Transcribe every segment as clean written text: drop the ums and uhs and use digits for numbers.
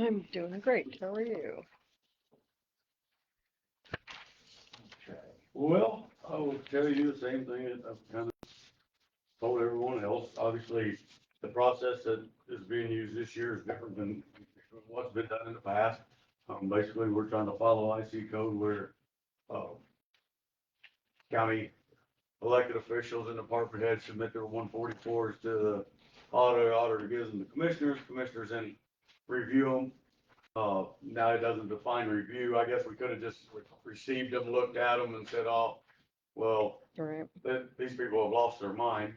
I'm doing great. How are you? Well, I will tell you the same thing that I've kind of told everyone else. Obviously, the process that is being used this year is different than what's been done in the past. Basically, we're trying to follow IC code where, uh, county elected officials and department heads submit their 144s to the auditor gives them the commissioners then review them. Now it doesn't define review. I guess we could have just received them, looked at them and said, oh, well, All right. these people have lost their mind.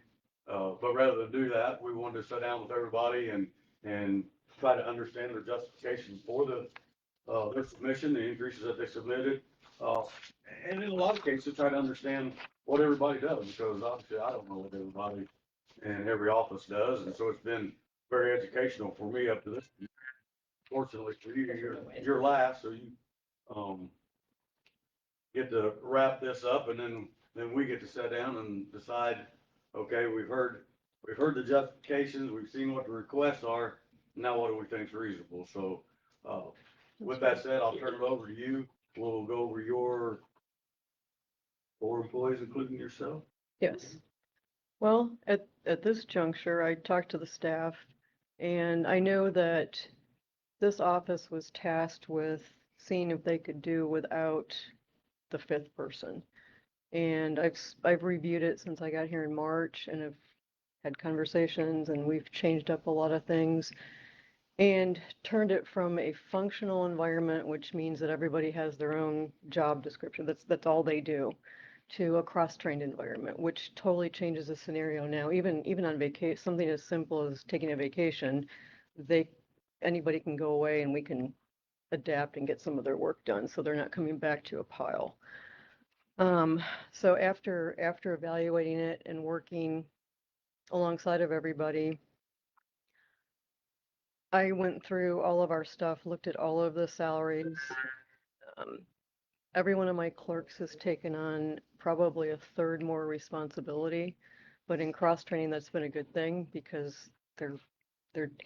But rather than do that, we wanted to sit down with everybody and try to understand their justifications for their submission, the increases that they submitted. Uh, and in a lot of cases, try to understand what everybody does, because obviously I don't know what everybody in every office does. And so it's been very educational for me up to this. Fortunately for you, you're last, so you, um, get to wrap this up, and then we get to sit down and decide, okay, we've heard the justifications, we've seen what the requests are, now what do we think is reasonable? So, with that said, I'll turn it over to you. We'll go over your 4 employees, including yourself. Yes. Well, at this juncture, I talked to the staff, and I know that this office was tasked with seeing if they could do without the fifth person. And I've reviewed it since I got here in March, and have had conversations, and we've changed up a lot of things and turned it from a functional environment, which means that everybody has their own job description. That's all they do, to a cross-trained environment, which totally changes the scenario now. Even on vacation, something as simple as taking a vacation, they anybody can go away and we can adapt and get some of their work done, so they're not coming back to a pile. So after evaluating it and working alongside of everybody, I went through all of our stuff, looked at all of the salaries. Um, every one of my clerks has taken on probably a third more responsibility, but in cross training, that's been a good thing because they're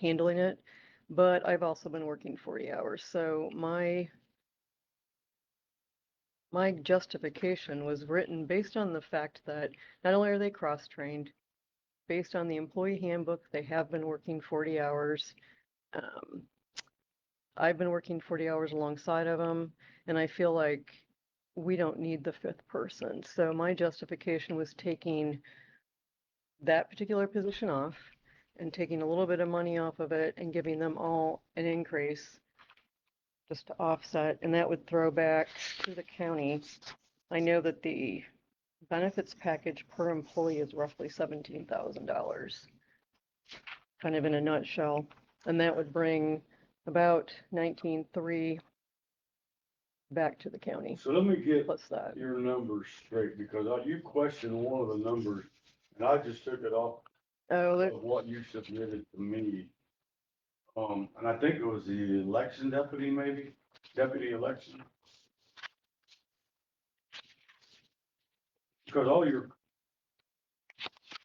handling it. But I've also been working 40 hours, so my justification was written based on the fact that not only are they cross trained, based on the employee handbook, they have been working 40 hours. Um, I've been working 40 hours alongside of them, and I feel like we don't need the fifth person. So my justification was taking that particular position off and taking a little bit of money off of it and giving them all an increase just to offset, and that would throw back to the county. I know that the benefits package per employee is roughly $17,000, kind of in a nutshell, and that would bring about 19,300 back to the county. So let me get Plus that. your numbers straight, because you questioned one of the numbers, and I just took it off Oh, of what you submitted to me. And I think it was the election deputy, maybe, deputy election. Because all your,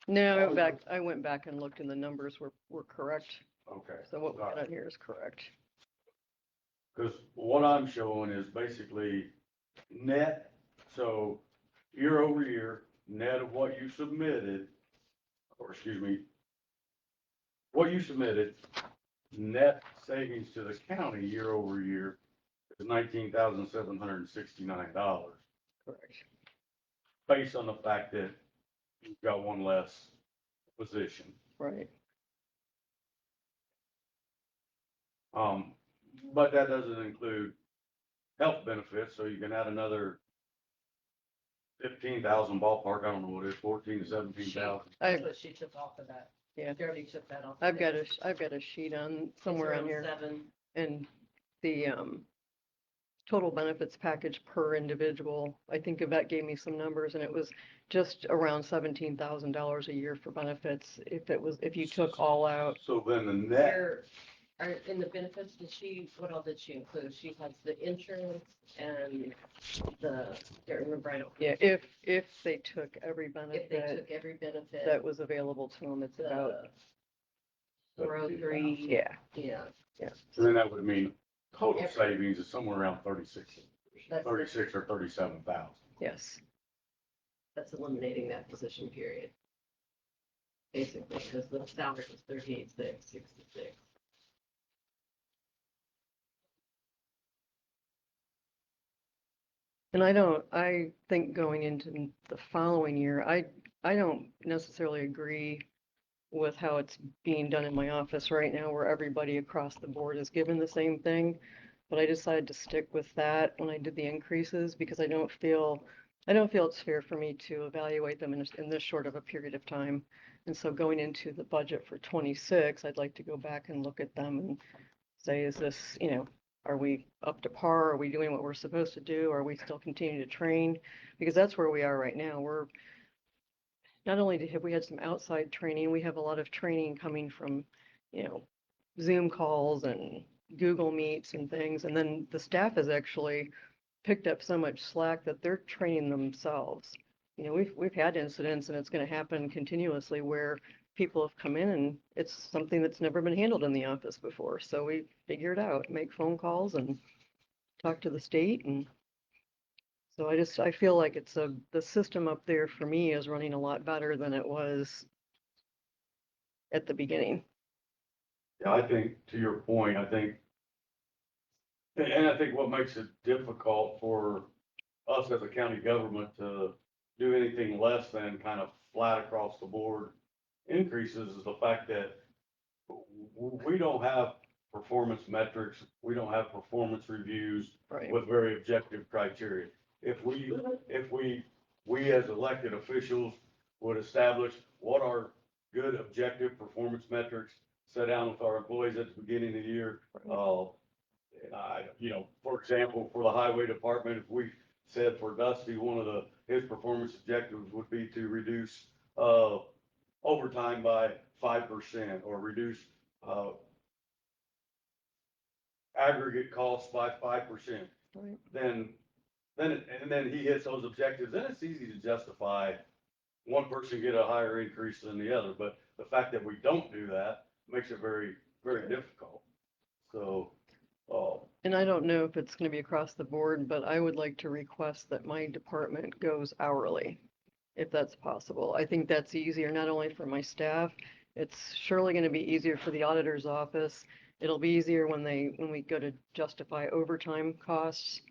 no, I went back and looked and the numbers were correct. okay. So what we all got right. on here is correct. Because what I'm showing is basically net, so year over year, net of what you submitted, or excuse me, what you submitted, net savings to the county year over year is $19,769, Correct. based on the fact that you've got one less position. Right. But that doesn't include health benefits, so you can add another 15,000 ballpark, I don't know what it is, 14 to 17,000. That's what she took off of that. Yeah. She already took that off. I've got a sheet on somewhere on here, 7. and the total benefits package per individual. I think Yvette gave me some numbers, and it was just around $17,000 a year for benefits if you took all out. So then the net, In the benefits, what all did she include? She has the insurance and can't remember, I don't. Yeah, if they took every If they benefit took every benefit. that was available to them, it's about 403. yeah. Yeah, And then that would mean total Every- savings is somewhere around That's, 36 or 37,000. Yes. that's eliminating that position period. Basically, because the salary was 38,666. And I think going into the following year, I don't necessarily agree with how it's being done in my office right now, where everybody across the board is given the same thing. But I decided to stick with that when I did the increases because I don't feel it's fair for me to evaluate them in this short of a period of time. And so going into the budget for 26, I'd like to go back and look at them and say, is this, are we up to par? Are we doing what we're supposed to do? Are we still continuing to train? Because that's where we are right now. We're not only have we had some outside training, we have a lot of training coming from, Zoom calls and Google Meets and things. And then the staff has actually picked up so much slack that they're training themselves. We've had incidents, and it's going to happen continuously, where people have come in and it's something that's never been handled in the office before. So we figure it out, make phone calls and talk to the state. And so I feel like the system up there for me is running a lot better than it was at the beginning. Yeah, I think to your point, I think what makes it difficult for us as a county government to do anything less than kind of flat across the board increases is the fact that we don't have performance metrics, we don't have performance reviews Right. with very objective criteria. If we as elected officials would establish what are good objective performance metrics, sit down with our employees at the beginning of the year, for example, for the highway department, if we said for Dusty, one of his performance objectives would be to reduce, overtime by 5% or reduce, aggregate costs by 5%. Right. Then he hits those objectives, then it's easy to justify one person get a higher increase than the other. But the fact that we don't do that makes it very, very difficult. So, And I don't know if it's going to be across the board, but I would like to request that my department goes hourly, if that's possible. I think that's easier, not only for my staff, it's surely going to be easier for the auditor's office. It'll be easier when we go to justify overtime costs.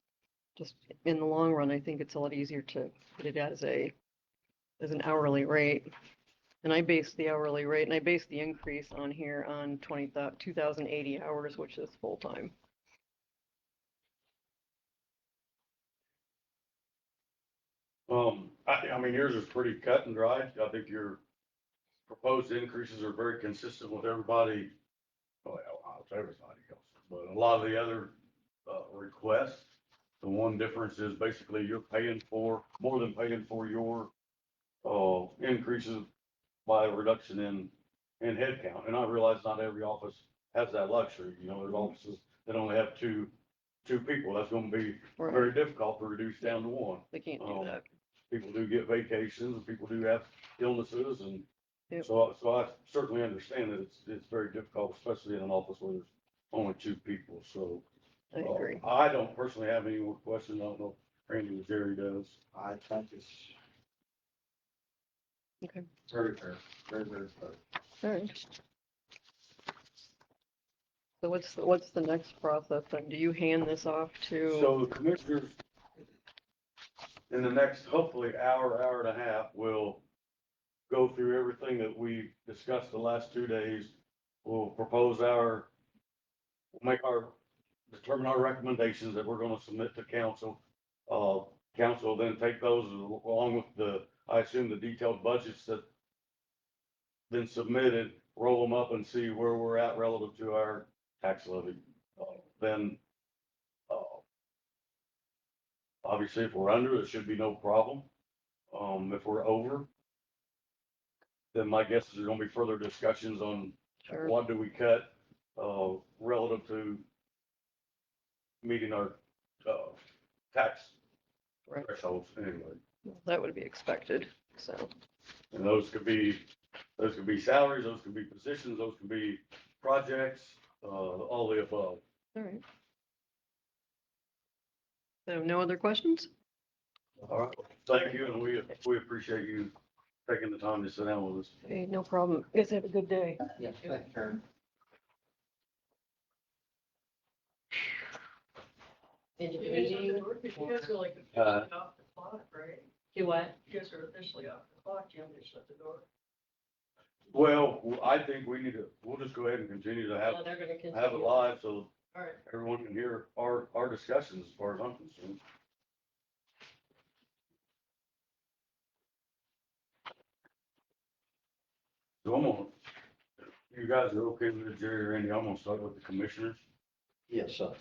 Just in the long run, I think it's a lot easier to put it as an hourly rate. And I base the hourly rate, and I base the increase on here on 2,080 hours, which is full time. I mean, yours is pretty cut and dry. I think your proposed increases are very consistent with everybody. Well, not everybody else, but a lot of the other, requests. The one difference is basically you're paying for, more than paying for your, increases by a reduction in headcount. And I realize not every office has that luxury. There's offices that only have two people. That's gonna be Right. very difficult to reduce down to one. They can't do that. People do get vacations, and people do have illnesses, and Yep. so I certainly understand that it's very difficult, especially in an office where there's only two people. So I agree. I don't personally have any more questions. I don't know if Randy or Jerry does. I think it's Okay. very fair, very, very fair. All right. So what's the next process then? Do you hand this off to? So the commissioners, in the next, hopefully, hour and a half, will go through everything that we discussed the last 2 days. We'll determine our recommendations that we're gonna submit to council. Council will then take those along with I assume the detailed budgets that been submitted, roll them up and see where we're at relative to our tax levy. Then, obviously, if we're under, it should be no problem. If we're over, then my guess is there's gonna be further discussions on Sure. what do we cut, relative to meeting our, tax Right. thresholds anyway. That would be expected. So, And those could be salaries, those could be positions, those could be projects, all the above. All right. So no other questions? All right. Thank you, and we appreciate you taking the time to sit down with us. Hey, no problem. Guys have a good day. Yeah. Thank you, Karen. Any meeting, You guys are like officially off the clock, right? do what? You guys are officially off the clock. You haven't shut the door. Well, I think we'll just go ahead and continue to Well, they're gonna have it continue. live so All right. everyone can hear our discussions as far as I'm concerned. So you guys are okay with it, Jerry, Randy, I'm gonna start with the commissioners. Yes, sir.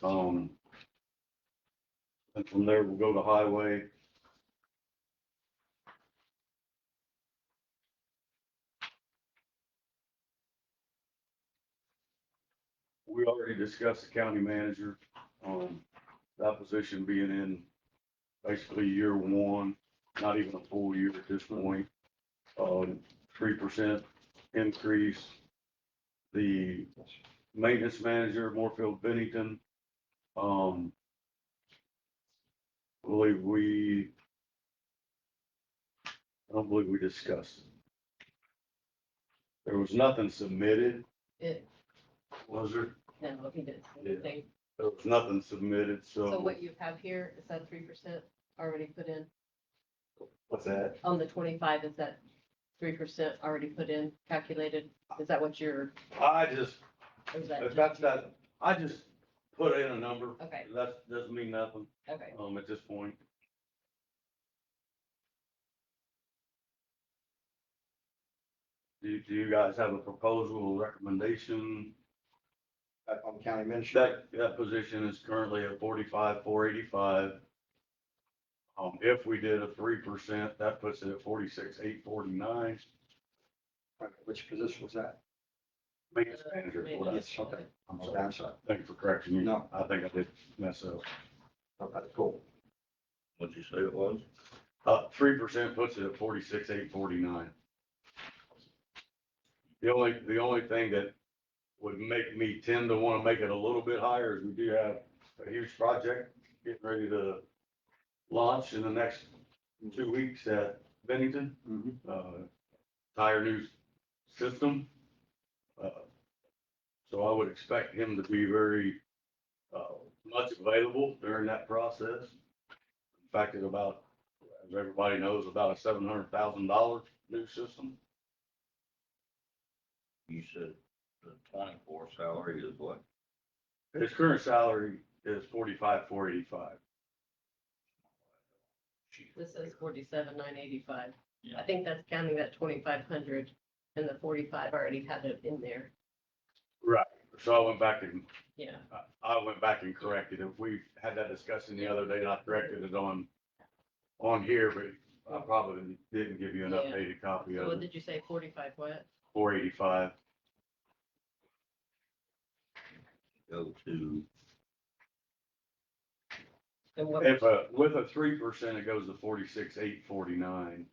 And from there, we'll go to highway. We already discussed the county manager, that position being in basically year one, not even a full year at this point. 3% increase. The maintenance manager, Moorfield Bennington, I don't believe we discussed it. There was nothing submitted, It, was there? no, he didn't. say Yeah. anything. There was nothing submitted, So what you have here, is that 3% already put in? What's that? On the 25, is that 3% already put in, calculated? Is that what you're, I just, or is that? if just- that's that, I just put in a number. Okay, That doesn't mean nothing, okay. at this point. Do you guys have a proposal or recommendation? On county administrator. That position is currently at 45,485. If we did a 3%, that puts it at 46,849. Which position was that? Maintenance manager. is what I- Yes, okay. I'm sorry. Thank you for correcting me. No. I think I did mess up. Okay, cool. What'd you say it was? 3% puts it at 46,849. The only thing that would make me tend to want to make it a little bit higher is we do have a huge project getting ready to launch in the next 2 weeks at Bennington, entire new system. So I would expect him to be very, much available during that process. In fact, it's about, as everybody knows, about a $700,000 new system. You said the 24 salary is what? His current salary is 45,485. This says 47,985. Yeah. I think that's counting that 2,500 and the 45 already had it in there. Right. So I went back and Yeah. corrected it. We had that discussion the other day, and I corrected it on here, but I probably didn't give you an Yeah. updated copy So of what it. did you say, 45 what? 485. Go to, And what, With a 3%, it goes to 46,849.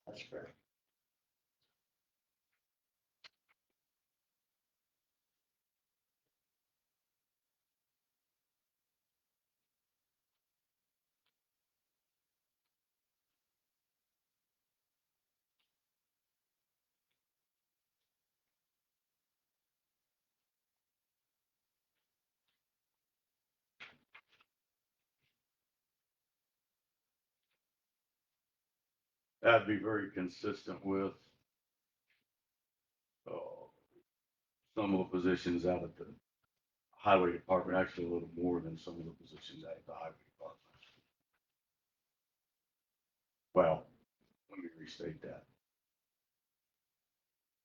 That's fair. That'd be very consistent with some of the positions out at the highway department, actually a little more than some of the positions out at the highway department. Well, let me restate that.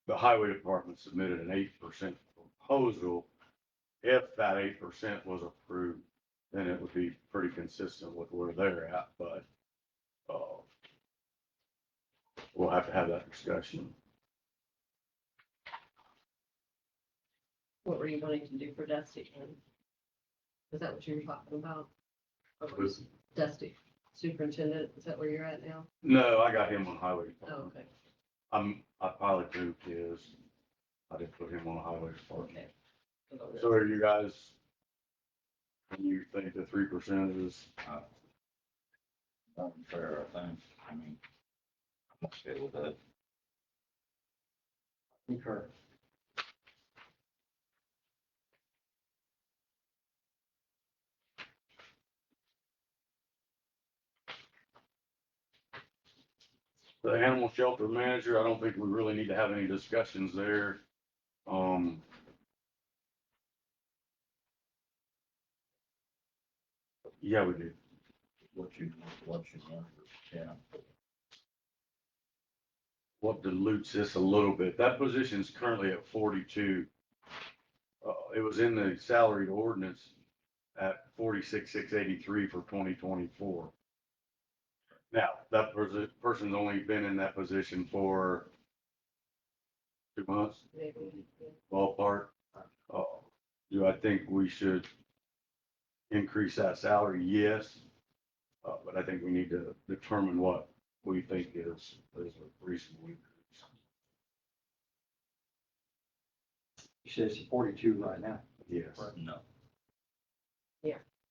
The highway department submitted an 8% proposal. If that 8% was approved, then it would be pretty consistent with where they're at, but, we'll have to have that discussion. what were you wanting to do for Dusty? Is that what you were talking about? Or was Dusty superintendent, is that where you're at now? No, I got him on highway Oh, department. okay. I probably moved his. I didn't put him on the highway department. Okay. So are you guys, when you think the 3% is, Unfair, I think. I mean, I'm okay with that. Concur. the animal shelter manager, I don't think we really need to have any discussions there. Um, yeah, we do. What you want, yeah. What dilutes this a little bit, that position's currently at 42. It was in the salaried ordinance at 46,683 for 2024. Now, that person's only been in that position for 2 months, Maybe, yeah. ballpark. Do I think we should increase that salary? Yes. But I think we need to determine what we think is a reasonable increase. You said it's 42 right now. Yes. No,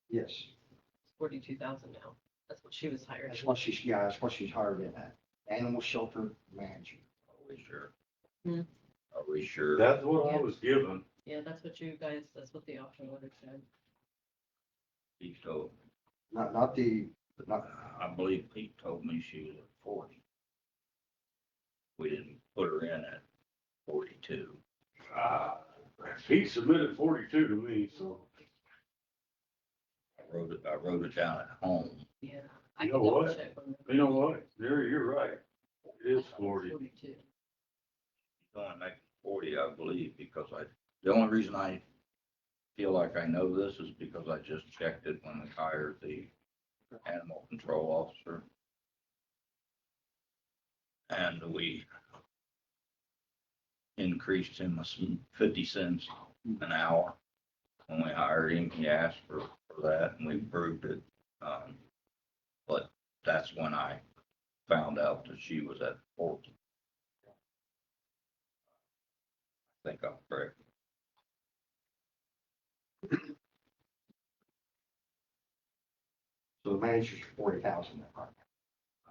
Yes. 42,000 now. That's what she was hired. That's what she's, yeah, that's what she's hired in at. Animal shelter manager. are we sure? Hmm. Are we sure? That's what I was given. Yeah, that's what you guys, that's what the option order said. Pete told, Not the, I believe Pete told me she was at 40. We didn't put her in at 42. He submitted 42 to me, so. I wrote it down at home. Yeah. I You can know double what? check on that. You know what? Jerry, you're right. It is 40. 42. She's only making 40, I believe, because the only reason I feel like I know this is because I just checked it when we hired the animal control officer. And we increased him 50 cents an hour. When we hired him, he asked for that and we approved it. But that's when I found out that she was at 40. I think I'm correct. so the manager's 40,000.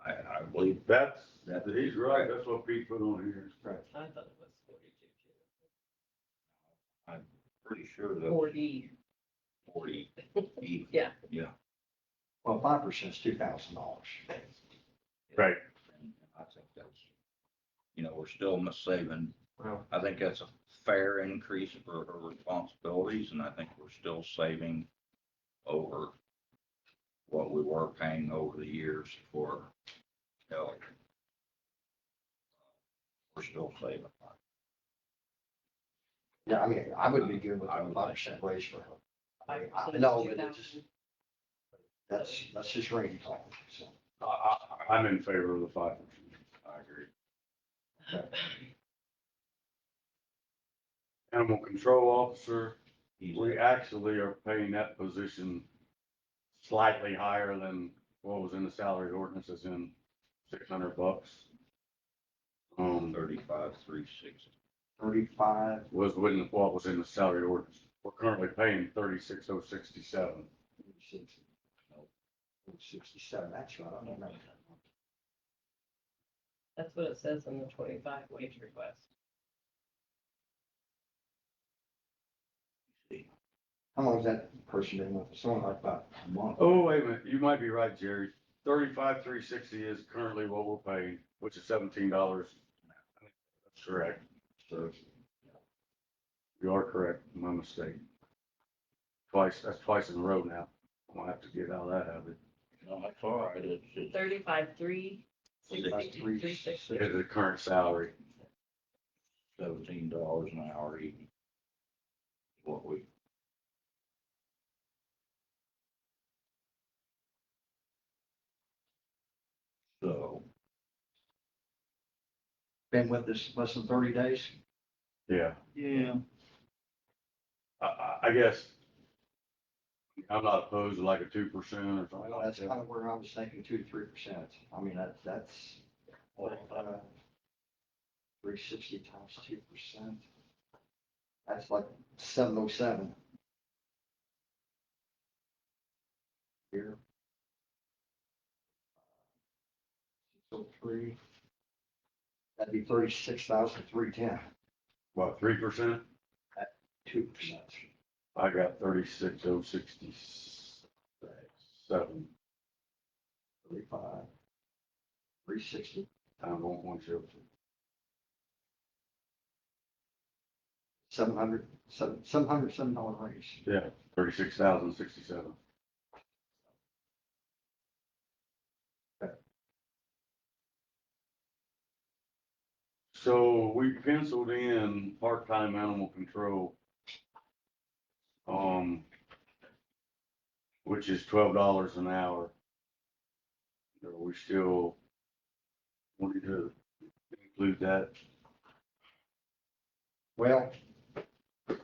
I believe He's right. That's what Pete put on here. Right. I thought it was 42 too. pretty sure that 40. 40. Yeah. Yeah. Well, 5% is $2,000. Right. I think that's, we're still saving. Well, I think that's a fair increase for her responsibilities, and I think we're still saving over what we were paying over the years for Elk. We're still saving. yeah, I mean, I would be good with a 5% raise for her. I 5% know, is but 2,000. that's just range. So, I'm in favor of the 5%. I agree. Animal control officer, we actually are paying that position slightly higher than what was in the salary ordinance, is in $600. 35,360. 35, Was when what was in the salary ordinance. We're currently paying 36,067. 67, that's right, I don't know. That's what it says in the 25 wage request. How long has that person been with us? Only like about a month. Oh, wait a minute, you might be right, Jerry. 35,360 is currently what we're paying, which is $17. That's correct. So you are correct, my mistake. That's twice in a row now. I'm gonna have to get out of that habit. No, that's all right. It's 35,360, 360. It is the current salary. $17 an hour even. What we. So, Been with us less than 30 days? Yeah, yeah, I guess I'm not opposed to like a 2% or something Well, like that's that. kind of where I was thinking 2 to 3%. I mean, that's, 360 times 2%. That's like 707. Here. 603. That'd be 36,310, What, 3%? 2%. I got 36,067 35. 360. times 1.02. 707 raise. Yeah, 36,067. So we penciled in part-time animal control. Which is $12 an hour. Are we still wanting to include that? Well,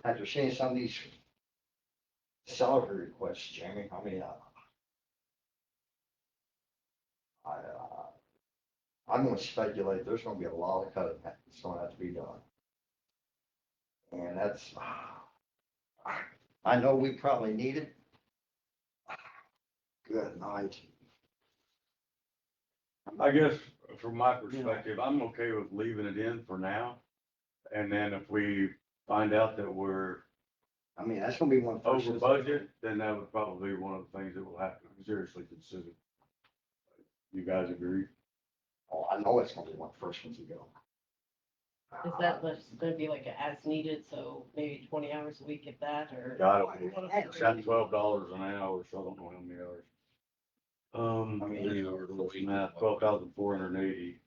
after seeing some of these salary requests, Jamie, I mean, I'm gonna speculate, there's gonna be a lot of cutting that's gonna have to be done. And that's, I know we probably need it. Good night. I guess from my perspective, I'm okay with leaving it in for now. And then if we find out that we're I mean, that's gonna be one. over budget, then that would probably be one of the things that we'll have to seriously consider. You guys agree? Oh, I know it's gonna be one of the first ones to go. Is that gonna be like a as needed, so maybe 20 hours a week at that, or? Got it. It's at $12 an hour, so I don't know how many hours. I mean, 3 hours a week. Math, 12,480.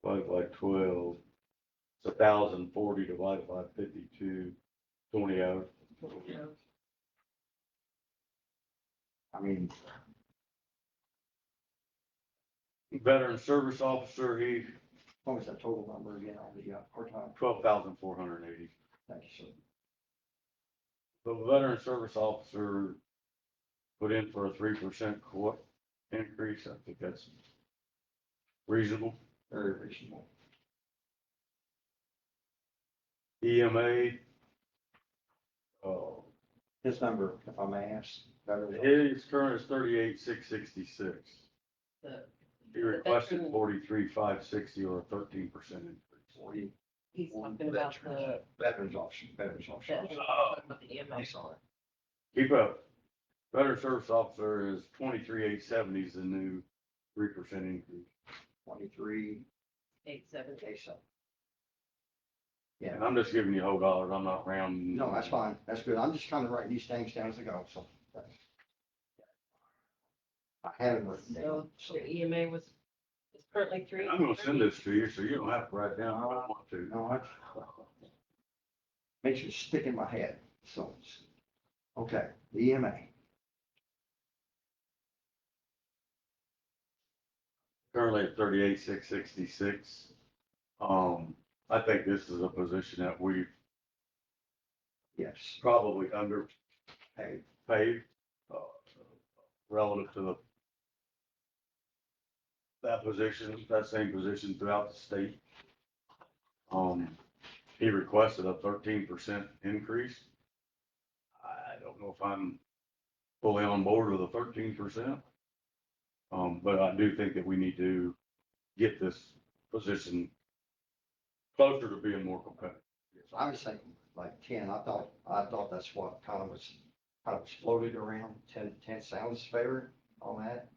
Divided by 12. It's 1,040 divided by 52, 20 hours. I mean, Veteran service officer, he, what was that total number again on the part-time? 12,480. Thank you, sir. The veteran service officer put in for a 3% increase. I think that's reasonable. Very reasonable. EMA, His number, if I may ask. his current is 38,666. The- He requested veteran- 43,560 or a 13% increase. He's talking about the, Veterans officer, veterans officer. the talking about the EMA. I'm sorry. Keep up. Veteran service officer is 23,870 is the new 3% increase. 23, 870. 87. And I'm just giving you whole dollars. I'm not rounding. No, that's fine. That's good. I'm just kind of writing these things down as I go, so. I haven't written So down. So, your EMA is currently 3. I'm gonna send this to you, so you don't have to write it down. I don't want to. no, I, makes it stick in my head, so. Okay, the EMA. Currently at 38,666. I think this is a position that we Yes. probably underpaid, Hey, relative to that position, that same position throughout the state. He requested a 13% increase. I don't know if I'm fully on board with a 13%. But I do think that we need to get this position closer to being more competitive. I was thinking like 10. I thought that's what kind of was floated around. 10 sounds fair on that.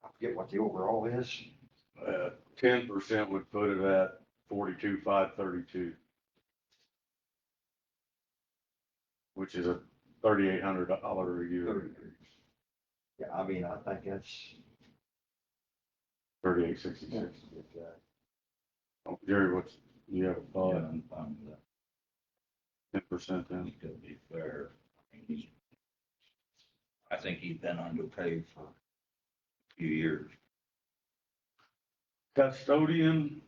I forget what the overall is. 10% would put it at 42,532. Which is a $3,800 a year. Yeah, I mean, I think that's. 3866. Jerry, what's, you have a Yeah, thought? I'm fine with that. 10% then? It's gonna be fair. I think he's been underpaid for a few years. Custodian,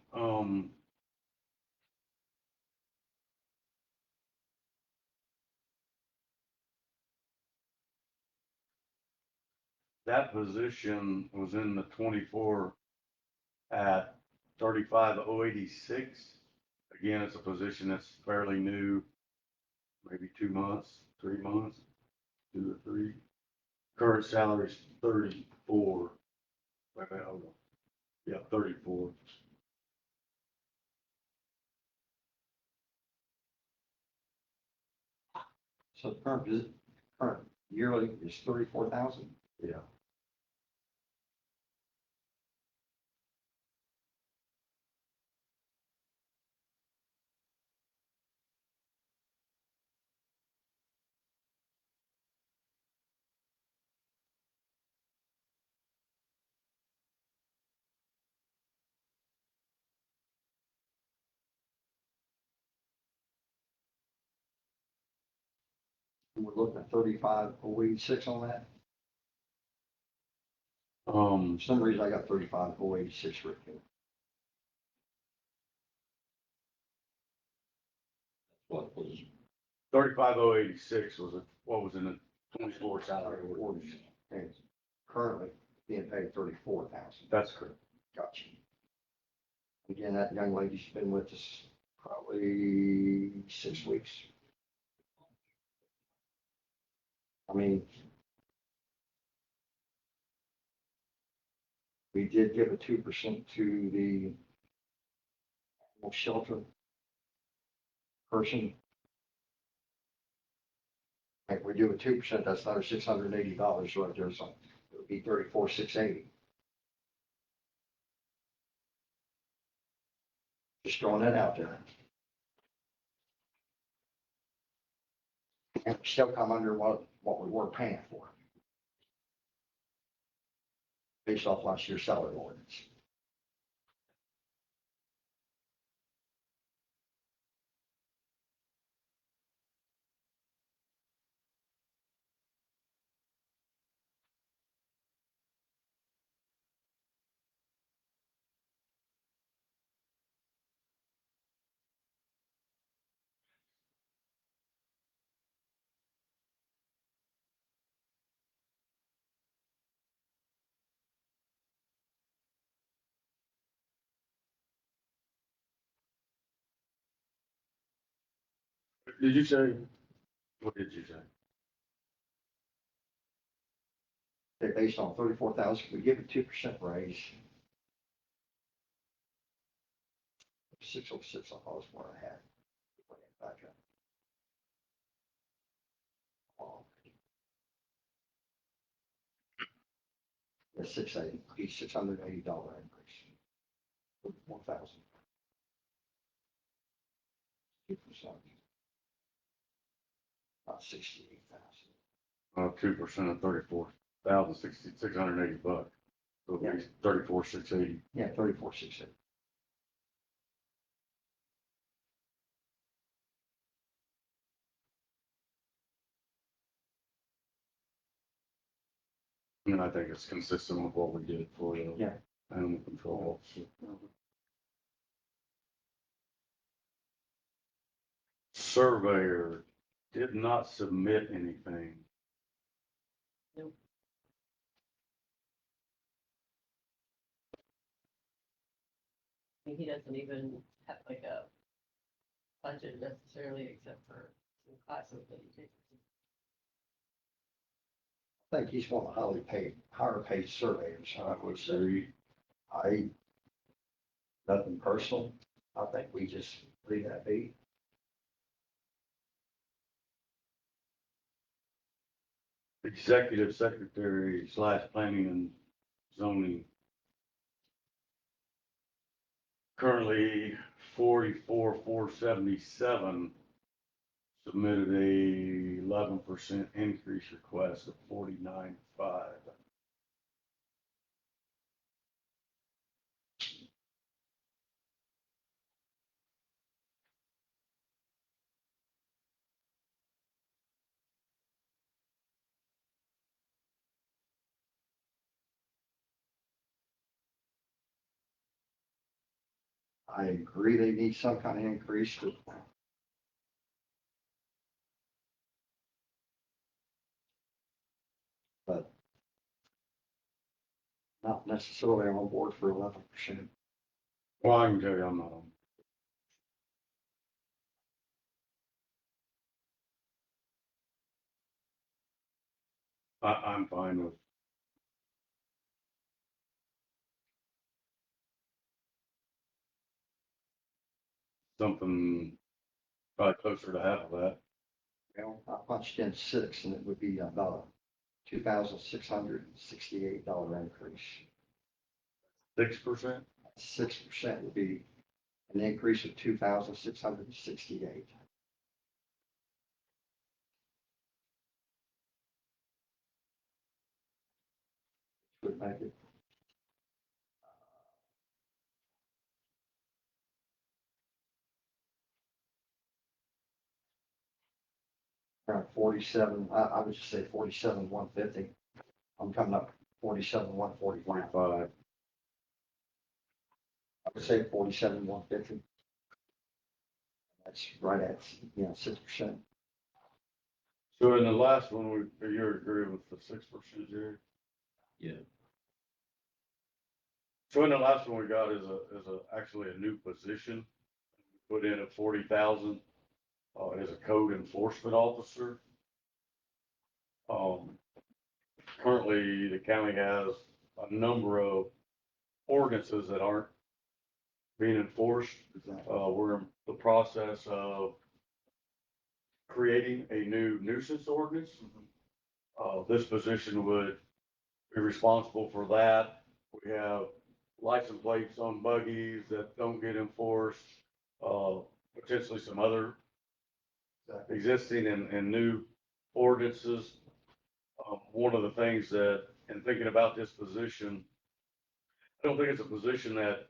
that position was in the 24 at 35,086. Again, it's a position that's fairly new, maybe 2 months, 3 months, 2 or 3. Current salary is 34. Wait a minute, hold on. Yeah, 34. So the current yearly is 34,000. Yeah. And we're looking at 35,086 on that. For some reason, I got 35,086 written. What was 35,086 was what was in the 24 salary order. orders and currently being paid 34,000. That's correct. Gotcha. Again, that young lady's been with us probably 6 weeks. I mean, we did give a 2% to the animal shelter person. If we do a 2%, that's another $680 right there, so it would be 34,680. Just throwing that out there. And we still come under what we were paying for. Based off last year's salary ordinance. Did you say, what did you say? They're based on 34,000, we give a 2% raise. 606, I thought was what I had. Back up. The $680 increase. 1,000. 2%. About 68,000. 2% of 34,000, 680 bucks. So it'd be 34,680. Yeah, 34,680. And I think it's consistent with what we did for the Yeah. animal control officer. Surveyor did not submit anything. I mean, he doesn't even have like a budget necessarily, except for some classes that he takes. I think he's one of the higher paid surveyors. I would say. Agree. Nothing personal. I think we just leave that be. Executive secretary / planning and zoning. Currently 44,477, submitted a 11% increase request of 49,500. I agree they need some kind of increase. But not necessarily on board for 11%. Well, I can tell you I'm not on. I'm fine with. Something probably closer to half of that. Well, I punched in 6 and it would be about a $2,668 increase. 6%? 6% would be an increase of 2,668. Would make it around 47, I would just say 47,150. I'm coming up 47,145. 45. I would say 47,150. That's right at, 6%. So in the last one, you agree with the 6%, Jerry? Yeah. So in the last one we got is actually a new position, put in at 40,000, as a code enforcement officer. Currently the county has a number of ordinances that aren't being enforced. We're in the process of creating a new nuisance ordinance. This position would be responsible for that. We have license plates on buggies that don't get enforced, potentially some other existing and new ordinances. One of the things that, in thinking about this position, I don't think it's a position that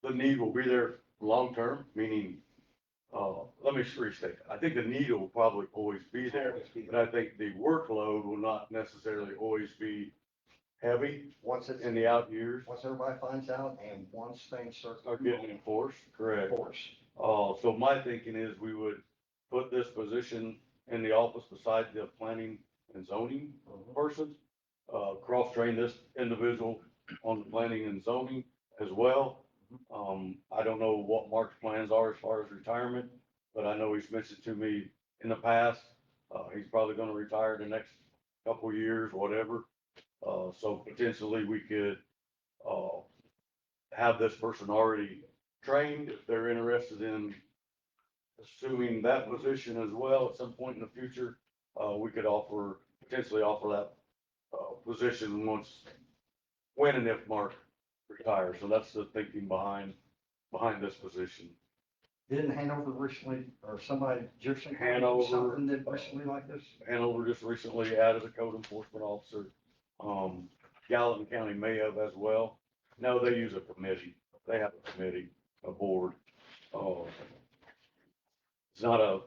the need will be there long-term, meaning, let me restate, I think the need will probably always be there, but I think the workload will not necessarily always be heavy Once it's, in the out years. once everybody finds out and once things start Are getting enforced, correct. force. So my thinking is we would put this position in the office beside the planning and zoning person. Cross-train this individual on the planning and zoning as well. I don't know what Mark's plans are as far as retirement, but I know he's mentioned to me in the past, he's probably gonna retire in the next couple of years, whatever. So potentially we could, have this person already trained if they're interested in assuming that position as well at some point in the future. We could potentially offer that, position when and if Mark retires. So that's the thinking behind this position. Didn't Hanover recently, or somebody, Jefferson, Hanover, something did recently like this? Hanover just recently added a code enforcement officer. Gallatin County may have as well. No, they use a committee. They have a committee, a board. It's not a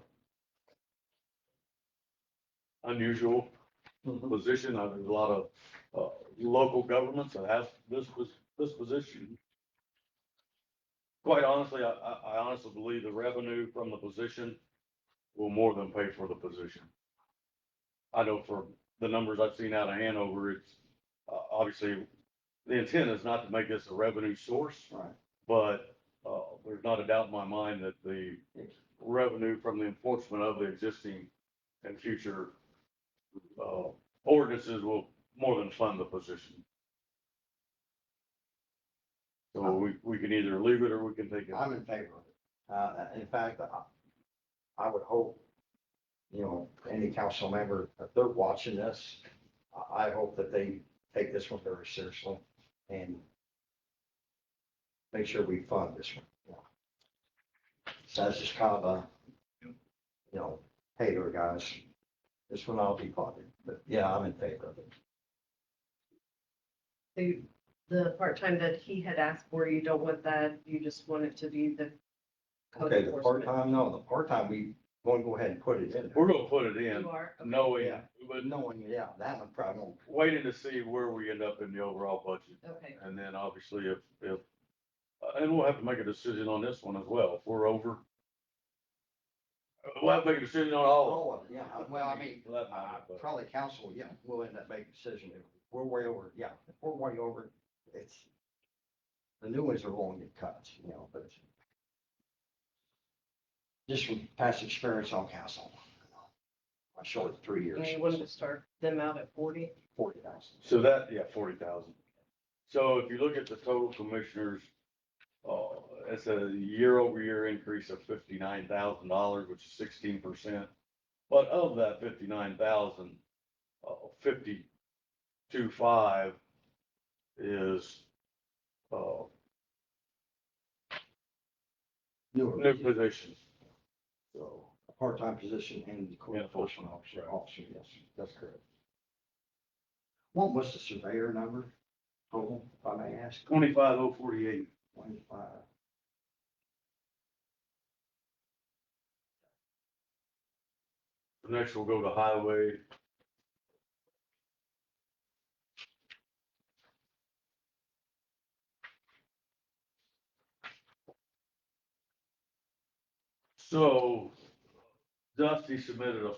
unusual position. There's a lot of, local governments that have this position. Quite honestly, I honestly believe the revenue from the position will more than pay for the position. I know for the numbers I've seen out of Hanover, it's, obviously, the intent is not to make this a revenue source. Right. But, there's not a doubt in my mind that the revenue from the enforcement of the existing and future, ordinances will more than fund the position. So we can either leave it or we can take it. I'm in favor of it. In fact, I would hope, any council member, if they're watching this, I hope that they take this one very seriously and make sure we fund this one. So that's just kind of a, hey there, guys, this one I'll be funded, but yeah, I'm in favor of it. The part-time that he had asked for, you don't want that, you just want it to be the code Okay, the enforcement. part-time, no, the part-time, we want to go ahead and put it in there. We're gonna put it in, You are? Okay. knowing, Yeah. but Knowing, yeah, that one probably won't. waiting to see where we end up in the overall budget. Okay, And then obviously if, and we'll have to make a decision on this one as well. If we're over, we'll have to make a decision on all of All of it, yeah, well, I mean, Well, that matters, but- probably council, yeah, we'll end up making a decision. If we're way over, yeah, if we're way over, it's, the new ones are going to get cut, but just from past experience on council. I showed it 3 years. And you wanted to start them out at 40? 40,000. So that, yeah, 40,000. So if you look at the total commissioners, it's a year-over-year increase of $59,000, which is 16%. But of that 59,000, 52.5 is, new positions. So, A part-time position and the code Yeah, enforcement full-time, officer, right. yes, that's correct. What was the surveyor number total, if I may ask? 25,048. 25. Next we'll go to highway. So Dusty submitted a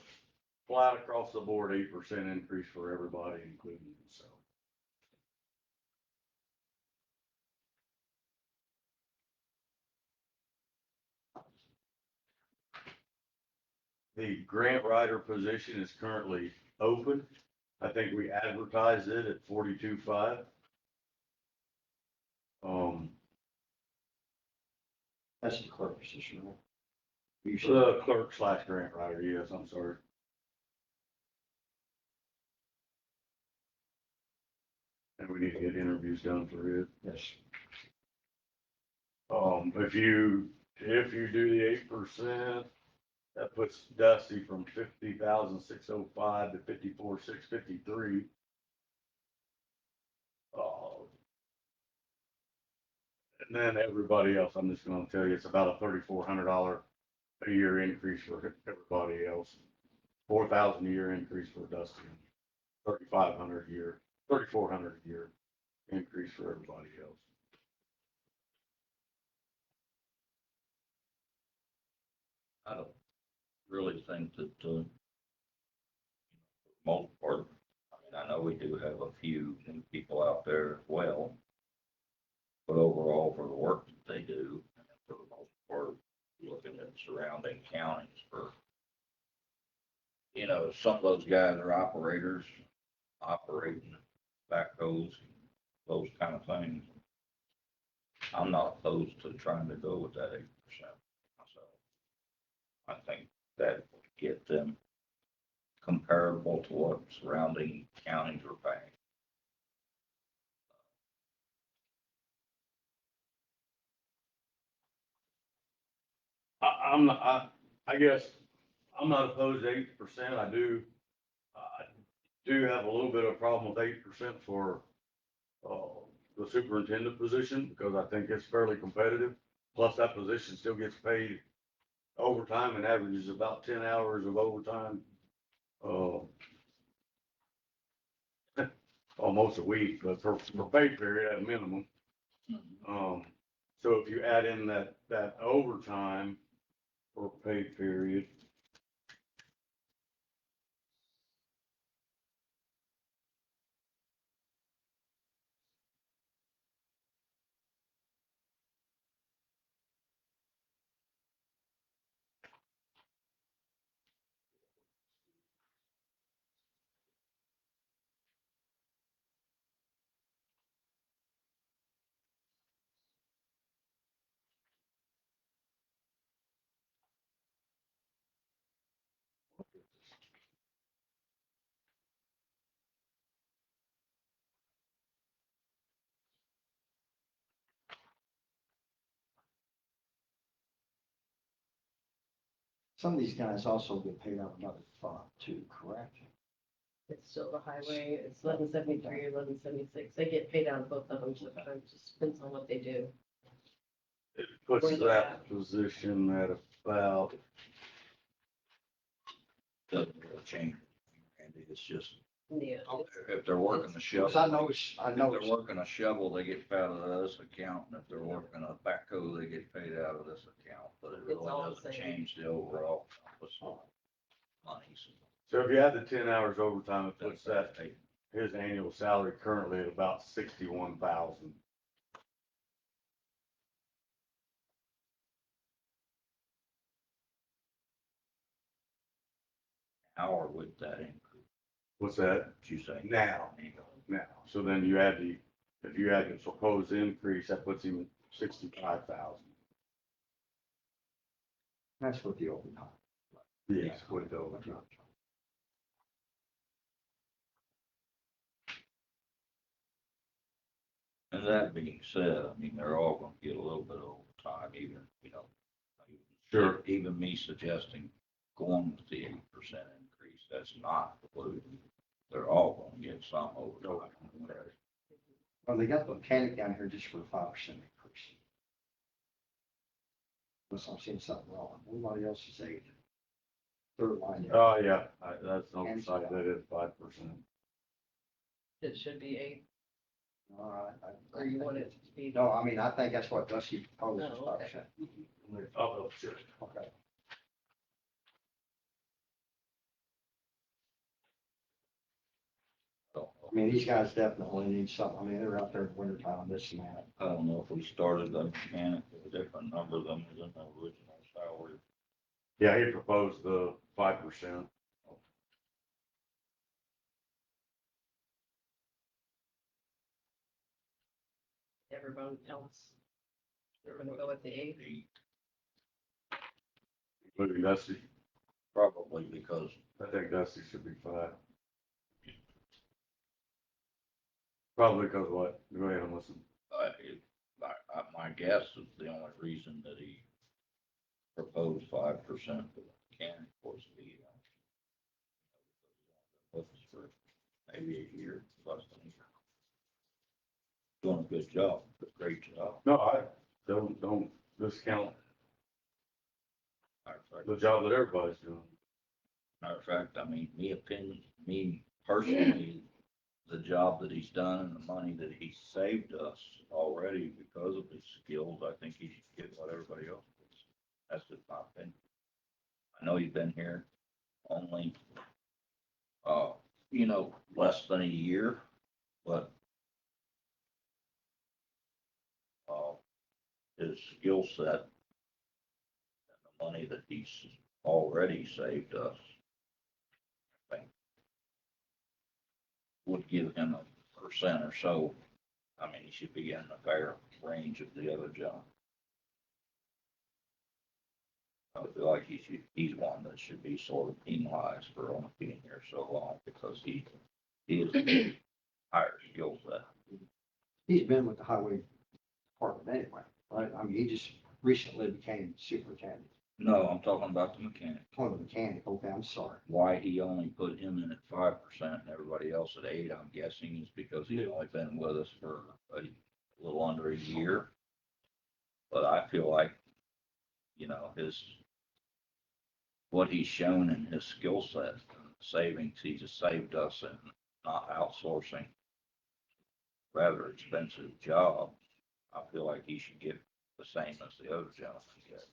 flat across the board 8% increase for everybody, including himself. The grant writer position is currently open. I think we advertised it at 42.5. That's the clerk position, right? You The clerk slash grant writer, yes, I'm sorry. And we need to get interviews done for it. Yes. If you do the 8%, that puts Dusty from 50,605 to 54,653. And then everybody else, I'm just gonna tell you, it's about a $3,400 a year increase for everybody else. 4,000 a year increase for Dusty, 3,500 a year, 3,400 a year increase for everybody else. I don't really think that, most part, I mean, I know we do have a few new people out there as well. But overall, for the work that they do, and for the most part, looking at surrounding counties for, some of those guys are operators, operating backhoes, those kind of things. I'm not opposed to trying to go with that 8% myself. I think that would get them comparable to what surrounding counties are paying. I guess I'm not opposed to 8%. I do have a little bit of a problem with 8% for, the superintendent position, because I think it's fairly competitive. Plus that position still gets paid overtime and averages about 10 hours of overtime, almost a week, but for pay period at a minimum. So if you add in that overtime for pay period. Some of these guys also get paid out another fund too, correct? It's still the highway, it's 1173, 1176. They get paid out of both of them sometimes, just depends on what they do. It puts Where they're that at. position at about, Doesn't really change, Andy, it's just, Yeah. if they're working the shovel. Because I If noticed, they're working a shovel, they get paid out of this account, and if they're working a backhoe, they get paid out of this account, but it really all the doesn't same. change the overall monies. so if you add the 10 hours overtime, it puts that, his annual salary currently at about 61,000. hour with that increase, What's that? what you say? Now. So then you add if you add the proposed increase, that puts him 65,000. That's with the overtime. Yes, with the overtime. And that being said, I mean, they're all gonna get a little bit of overtime, even, Sure. even me suggesting going with the 8% increase, that's not included. They're all gonna get some overtime. Well, they got the mechanic down here just for a 5% increase. Unless I'm seeing something wrong. Everybody else is 8. Third line. there. Oh, yeah, that's an oversight, that is 5%. It should be 8, All right. or you want it to be. No, I mean, I think that's what Dusty proposed, is Oh, okay. 5%. Oh, sure. Okay. So, I mean, these guys definitely need something. I mean, they're out there in the wintertime, this and that. I don't know if we started the mechanic with a different number than was in the original salary. Yeah, he proposed the 5%. Everyone else. We're gonna go with the 8. Including Dusty. Probably because I think Dusty should be 5. Probably because what? Go ahead and listen. my guess is the only reason that he proposed 5% for the mechanic was with us for maybe a year, less than a year. Doing a good job, great job. No, I don't discount Matter of fact, the job that everybody's doing. Matter of fact, I mean, me personally, the job that he's done and the money that he saved us already because of his skills, I think he should get what everybody else gets. That's just my opinion. I know you've been here only, less than a year, but his skill set and the money that he's already saved us, I think, would give him a percent or so. I mean, he should be in the fair range of the other job. I feel like he's one that should be sort of penalized for only being here so long because he is a higher skill set. He's been with the highway department anyway, right? I mean, he just recently became superintendent. No, I'm talking about the mechanic. Oh, the mechanic. Okay, I'm sorry. Why he only put him in at 5% and everybody else at 8%, I'm guessing is because he's only been with us for a little under a year. But I feel like, what he's shown in his skill set, savings, he just saved us and not outsourcing rather expensive job. I feel like he should get the same as the other gentleman get.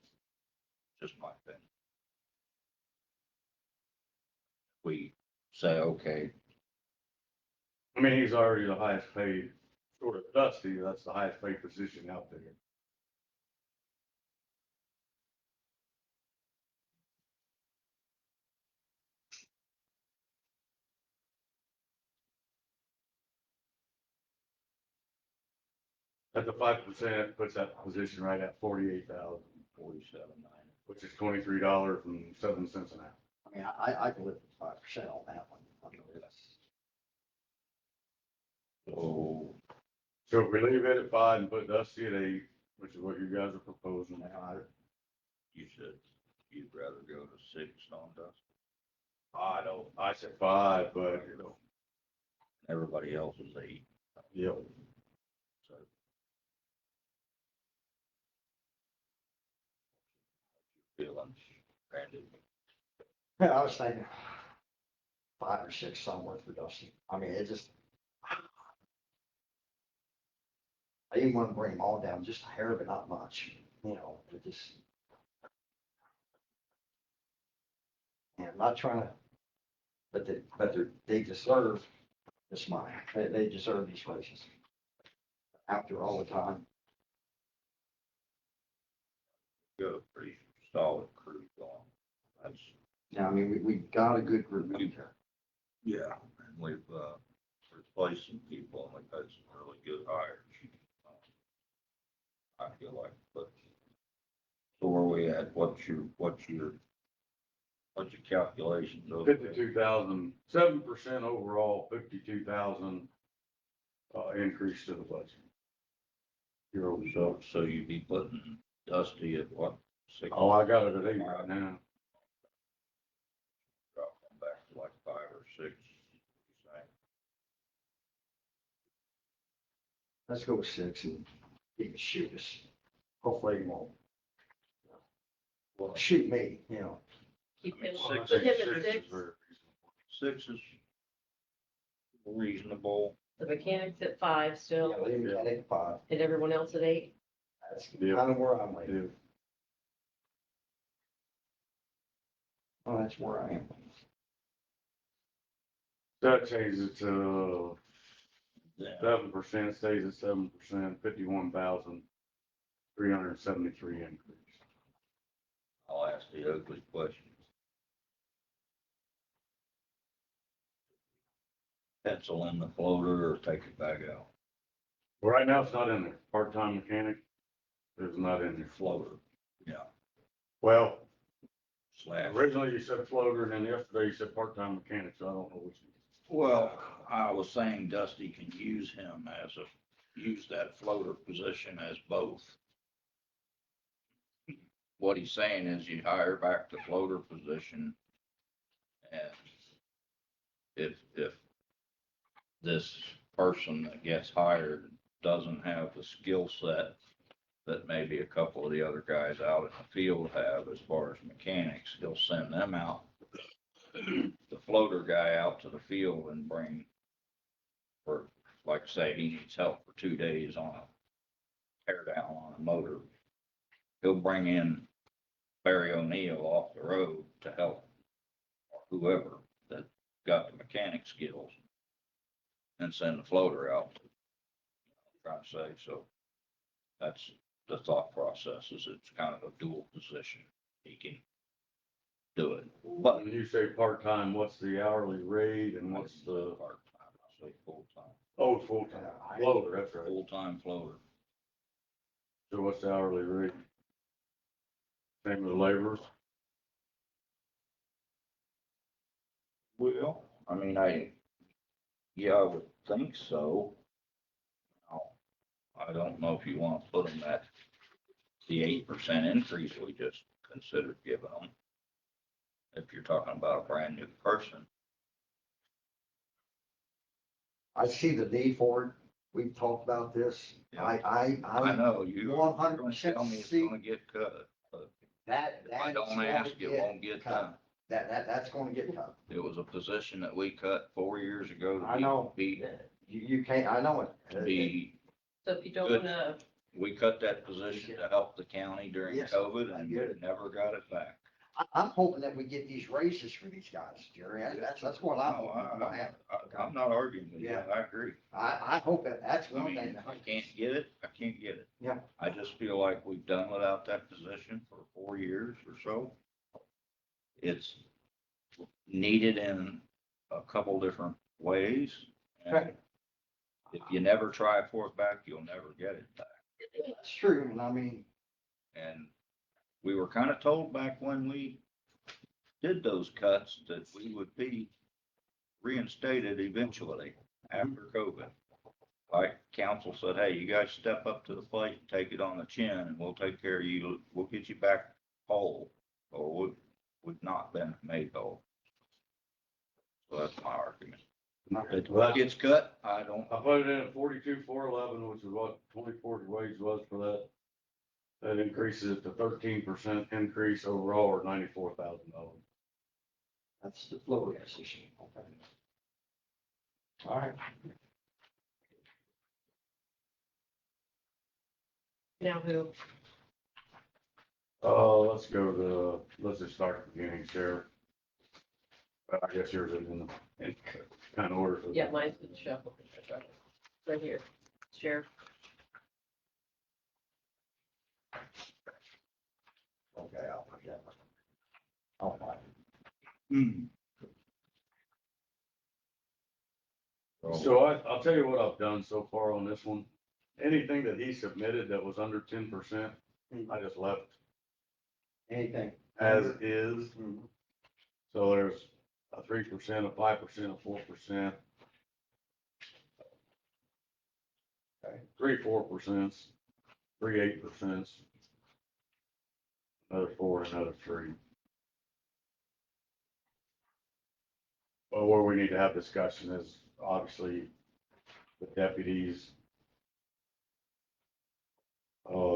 Just my opinion. We say, okay, I mean, he's already the highest paid, short of Dusty, that's the highest paid position out there. At the 5%, puts that position right at 48,000, 47.9. which is $23.07 an hour. I mean, I can live with 5% on that one. I know that's. So So if we leave it at 5 and put Dusty at 8, which is what you guys are proposing, you'd rather go to 6 on Dusty. I said 5, but, Everybody else is 8. yeah. So. Feeling, Randy. Yeah, I was thinking 5 or 6 somewhere for Dusty. I mean, it just. I didn't want to bring them all down, just a hair, but not much, it just. And I'm not trying to, but they deserve this money. They deserve these raises. After all the time. Got a pretty solid crew going. That's Now, I mean, we got a good group in there. Yeah, and we've, replaced some people, and we've had some really good hires. I feel like, but, so where we at, what's your calculations? over there? 52,000, 7% overall, 52,000, increase to the budget. Year over year. So you'd be putting Dusty at what? Six? Oh, I got it at 8 right now. Drop them back to like 5 or 6. you say? Let's go with 6 and he can shoot us. Hopefully he won't. Well, shoot me, you know. Keep him, Well, I put think him at 6 is 6, very reasonable. 6 is reasonable. the mechanics at 5 still, Yeah, leave me at 5. and everyone else at 8. That's Yeah. kind of where I'm at. Yeah. Oh, that's where I am. That changes it to Yeah. 7%, stays at 7%, 51,373 increase. I'll ask the Oakley question. Pencil in the floater or take it back out? Well, right now, it's not in there. Part-time mechanic is not in there. Floater, yeah, Well, slash. originally you said floater, and then yesterday you said part-time mechanic, so I don't know which. Well, I was saying Dusty can use him use that floater position as both. What he's saying is you hire back the floater position. And if this person that gets hired doesn't have the skill set that maybe a couple of the other guys out in the field have as far as mechanics, he'll send them out, the floater guy out to the field and bring, for, like say, he needs help for 2 days on a tear down on a motor. He'll bring in Barry O'Neill off the road to help, or whoever that got the mechanic skills, and send the floater out. I'm trying to say, so that's the thought process, is it's kind of a dual position. He can do it, but When you say part-time, what's the hourly rate and what's the, part-time, I say full-time, oh, full-time, floater, that's right. full-time floater. So what's the hourly rate? Same with the laborers? Well, I mean, yeah, I would think so. Now, I don't know if you want to put them at the 8% increase we just considered giving them. If you're talking about a brand new person. I see the need for it. We've talked about this. Yeah. I know you. 100% Tell me it's see- gonna get cut, but that, if I that's don't going ask, to it won't get cut. done. That's going to get cut. It was a position that we cut 4 years ago. to I know. Be, You can't, I know it. be, So if you don't Good. wanna, we cut that position to help the county during Yes, COVID I and get we it. never got it back. I'm hoping that we get these raises for these guys, Jerry. That's what I'm hoping to happen. I'm not arguing with you. Yeah. I agree. I hope that's I one thing. mean, if I can't get it, I can't get it. Yeah. I just feel like we've done without that position for 4 years or so. It's needed in a couple different ways. and Right. If you never try for it back, you'll never get it back. That's true. And I mean, And we were kind of told back when we did those cuts that we would be reinstated eventually after COVID. Like council said, hey, you guys step up to the plate and take it on the chin and we'll take care of you. We'll get you back whole, or we've not been made whole. So that's my argument. If Well, it gets cut, I don't, I put it in at 42,411, which is what 24 wage was for that. That increases it to 13% increase overall, or $94,000. that's the flow position. Okay. All right. now who? Let's just start at the beginning, Sheriff. I guess yours is in kind of order. Yeah, mine's been shuffled. Right here, Sheriff. Okay, I'll put that. Oh, my. So I'll tell you what I've done so far on this one. Anything that he submitted that was under 10%, I just left Anything. as is. Mhm. So there's a 3%, a 5%, a 4%. Okay. 3 4%, 3 8%, another 4, another 3. Well, where we need to have discussion is obviously the deputies.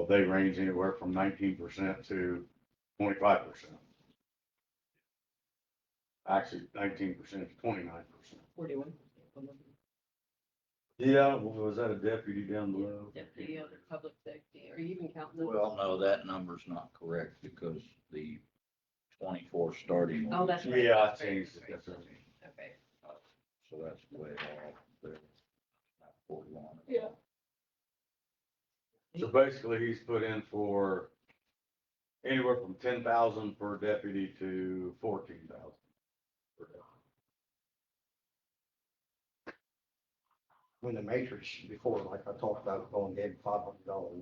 They range anywhere from 19% to 25%. Actually, 19% to 29%. 41. Yeah, was that a deputy down below? Deputy, other public safety, are you even counting them? Well, no, that number's not correct because the 24 starting. Oh, that's right. Yeah, I that's right, changed it, that's that's right. right. Okay. So that's way off there. Not 41. Yeah. So basically, he's put in for anywhere from 10,000 per deputy to 14,000 per deputy. When the matrix before, like I talked about, going gave $500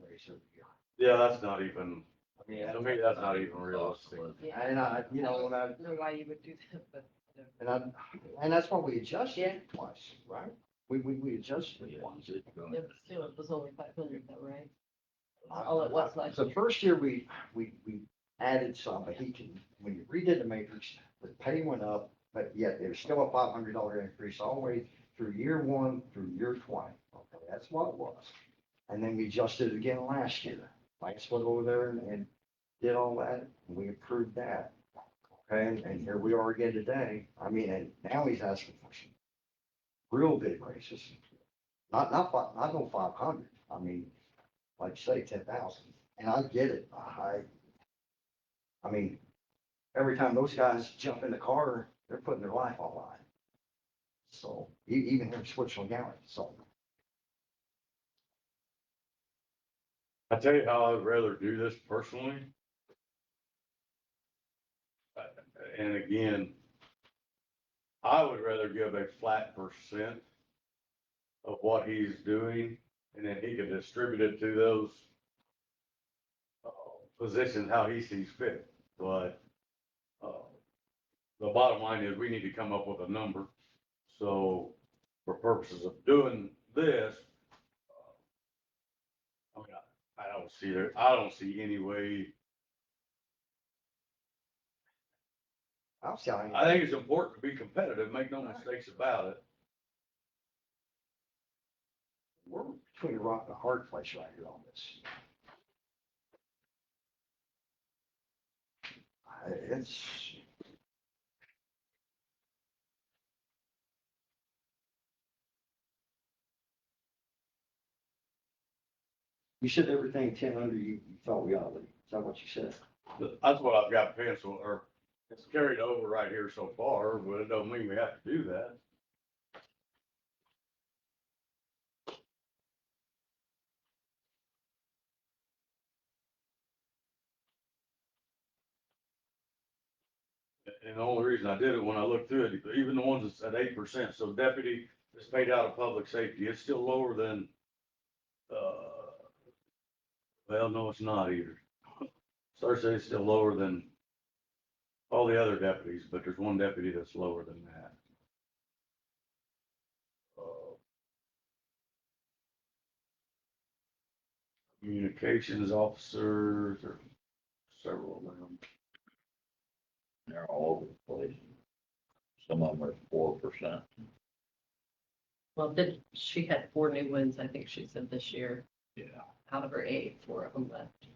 raise every year. Yeah, that's not even, I mean, to me, that's not even realistic. Yeah. and I, you know, when I, I don't know why you would do that, but. and that's why we adjusted Yeah. it twice, right? We adjusted it once. Yeah, but still, it was only 500 though, right? All it was last The year. first year we added some, but when you redid the matrix, the pay went up, but yet there's still a $500 increase all the way through year 1 through year 20. Okay, that's what it was. And then we adjusted it again last year. Lance went over there and did all that, and we approved that. Okay, and here we are again today. I mean, and now he's asking for some real big raises. Not no 500. I mean, like say 10,000. And I get it. I mean, every time those guys jump in the car, they're putting their life on the line. So even here in Switzerland County, so. I tell you how I'd rather do this personally. And again, I would rather give a flat percent of what he's doing, and then he can distribute it to those positions how he sees fit. But the bottom line is we need to come up with a number. So for purposes of doing this, I mean, I don't see any way. I'm telling I you, think it's important to be competitive, make no mistakes about it. we're between a rock and a hard place right here on this. It's. You said everything 10 under you thought we ought to leave. Is that what you said? That's what I've got penciled or it's carried over right here so far, but it don't mean we have to do that. And the only reason I did it, when I looked through it, even the ones that's at 8%, so deputy is paid out of public safety, it's still lower than, well, no, it's not either. Thursday is still lower than all the other deputies, but there's one deputy that's lower than that. Communications officers, or several of them. They're all over the place. Some of them are 4%. Well, she had 4 new ones, I think she said this year. Yeah. Out of her 8, 4 of them left.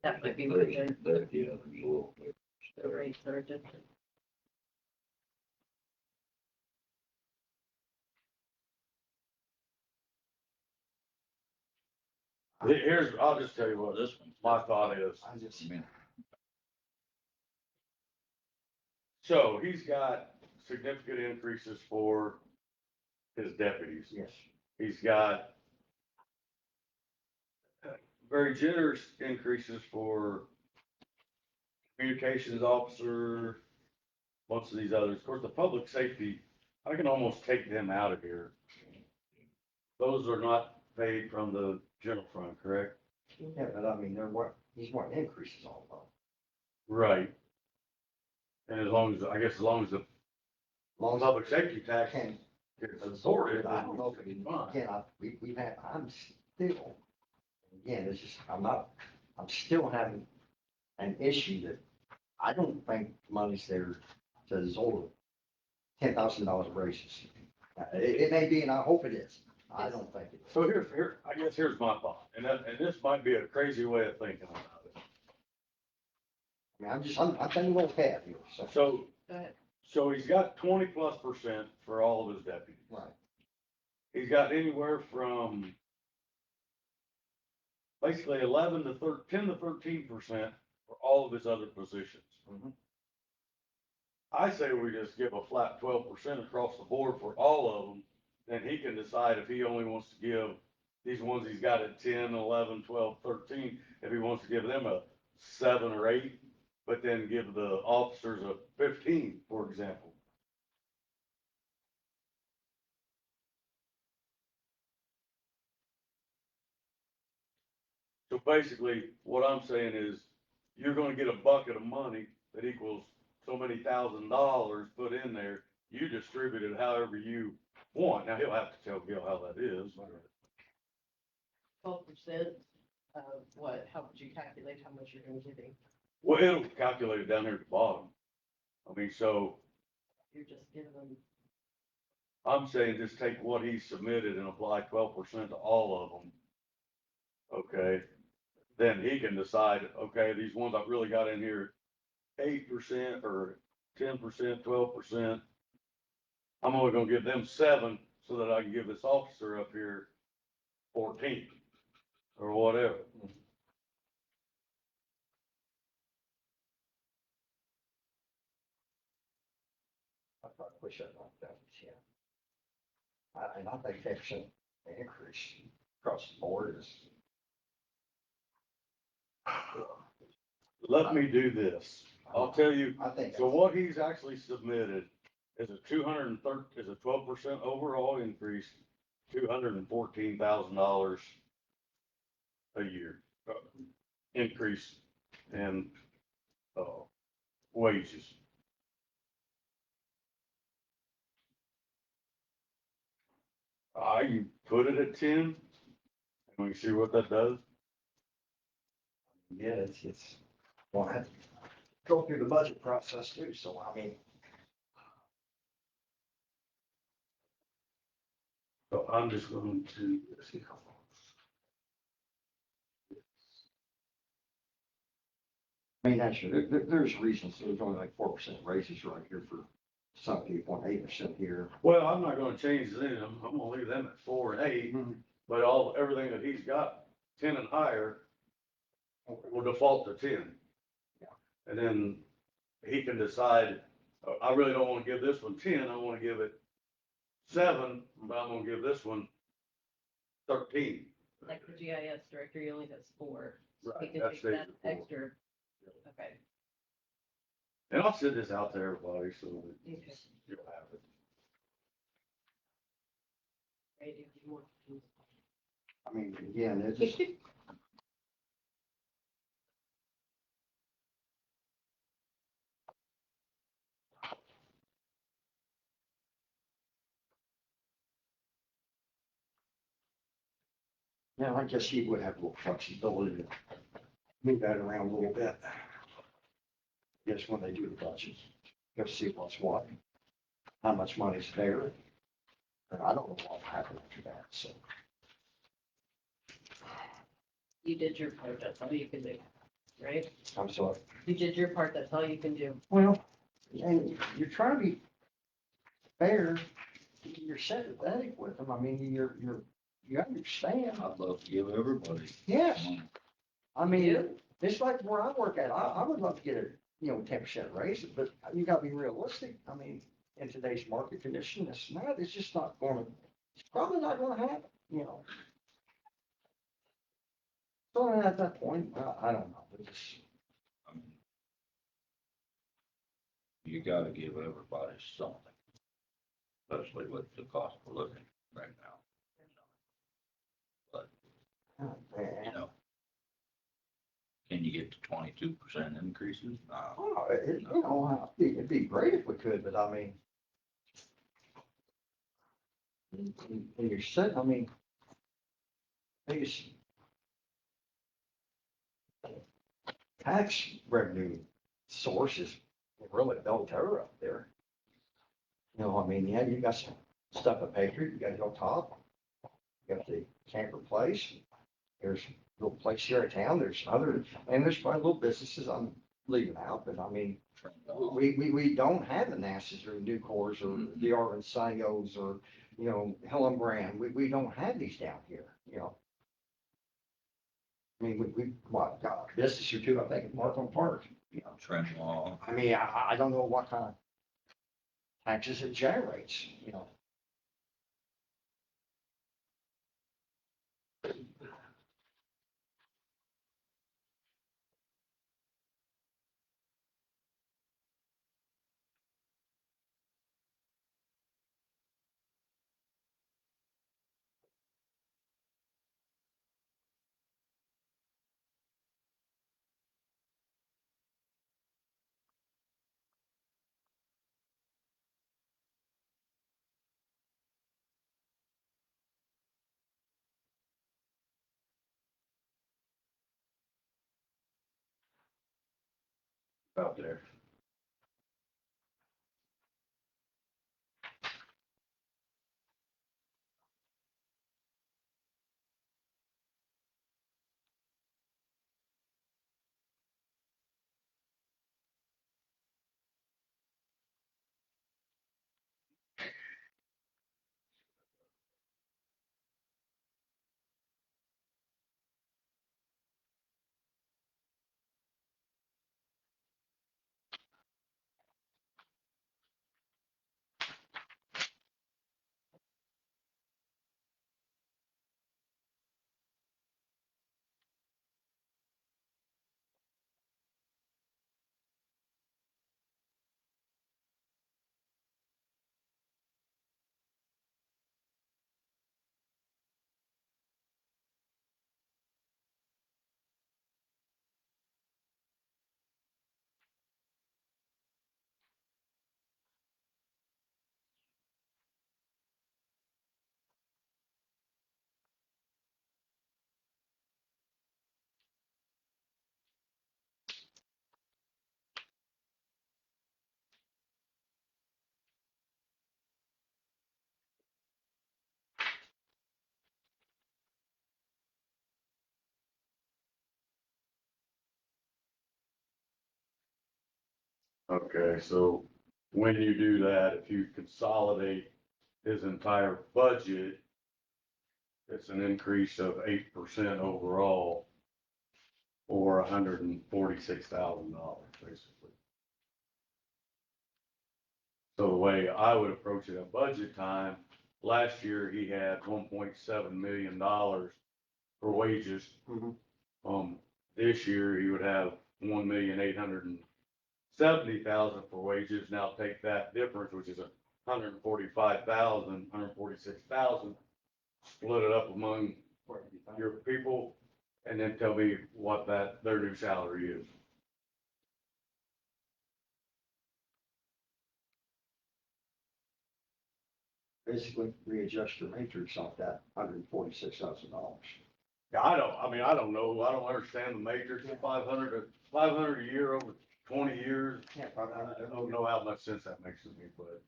That might be where Yeah, there's a little bit. the rates are different. Here's, I'll just tell you what This one. my thought is. I just. I mean, So he's got significant increases for his deputies. Yes. He's got very generous increases for communications officer, bunch of these others. Of course, the public safety, I can almost take them out of here. Those are not paid from the general fund, correct? Yeah, but I mean, he's wanting increases all of them. Right. And as long as, I guess, as long as the Long as public safety tax can gets absorbed, I don't know if it, fine. again, we've had, I'm still, again, it's just, I'm still having an issue that I don't think money's there to absorb $10,000 raises. It may be, and I hope it is. I don't think it is. So I guess here's my thought, and this might be a crazy way of thinking about it. I mean, I'm thinking little cat here, so. So, Go ahead. so he's got 20+% for all of his deputies. Right. He's got anywhere from basically 10 to 13% for all of his other positions. Mhm. I say we just give a flat 12% across the board for all of them. Then he can decide if he only wants to give these ones he's got at 10, 11, 12, 13, if he wants to give them a 7 or 8, but then give the officers a 15, for example. So basically, what I'm saying is, you're gonna get a bucket of money that equals so many $1,000 put in there. You distribute it however you want. Now, he'll have to tell Gil how that is. 12% of what, how would you calculate how much you're gonna give him? Well, it'll calculate it down here at the bottom. I mean, so You're just giving them, I'm saying just take what he submitted and apply 12% to all of them. Okay, then he can decide, okay, these ones I've really got in here, 8% or 10%, 12%. I'm only gonna give them 7 so that I can give this officer up here 14 or whatever. I probably wish I'd knocked that, yeah. And I think 10% increase across the board is. Let me do this. I'll tell you, I think. so what he's actually submitted is a 12% overall increase, $214,000 a year, increase in, wages. You put it at 10, and we can see what that does. Yeah, it's, well, I have to go through the budget process too, so I mean, So I'm just going to, see. actually, there's reasons, there's only like 4% raises right here for some people, and 8% here. Well, I'm not gonna change them. I'm gonna leave them at 4 and 8, but everything that he's got, 10 and higher, will default to 10. Yeah. And then he can decide, I really don't wanna give this one 10, I wanna give it 7, but I'm gonna give this one 13. like the GIS director, he only has 4. So he Right, can that take stays that at 4. extra, okay. And I'll send this out to everybody so that Okay. you'll have it. Right, if you want. I mean, again, it's just. Yeah, I guess he would have a little flexibility to move that around a little bit. Yes, when they do the budget, go see what's what, how much money's there. And I don't know what will happen after that, so. You did your part, that's all you can do, right? I'm sorry. You did your part, that's all you can do. Well, and you're trying to be fair, you're sympathetic with them, I mean, you understand. I'd love to give everybody. Yes, money. I mean, it's like where I work at, I would love to get a, 10% raise, but you gotta be realistic, I mean, in today's market condition, it's just not gonna, it's probably not gonna happen, So at that point, I don't know, it's, I mean, you gotta give everybody something, especially with the cost of living right now. But, you know, can you get to 22% increases? Oh, it'd be great if we could, but I mean, and you're sitting, I mean, biggest tax revenue source is really Belterra up there. You know, I mean, yeah, you got some stuff at Patriot, you got Hilltop, you got the Camper Place, there's a little place here in town, there's other, and there's probably little businesses I'm leaving out, but I mean, we don't have the NASA's or Nucors or the Arvin Sangos or, you know, Helen Brand. We don't have these down here, you know. I mean, we what, got a business or two, I think, in Markham Park, you know. Trend law. I mean, I don't know what kind of taxes it generates, you know. Out there. Okay, so when you do that, if you consolidate his entire budget, it's an increase of 8% overall, or $146,000, basically. So the way I would approach it at budget time, last year he had $1.7 million for wages. Mhm. This year he would have $1,870,000 for wages. Now take that difference, which is $146,000, split it up among your people, and then tell me what their new salary is. Basically readjust your matrix off that $146,000. Yeah, I don't know. I don't understand the matrix. 500 a year over 20 years. Yeah, I don't know how much sense that makes to me, but,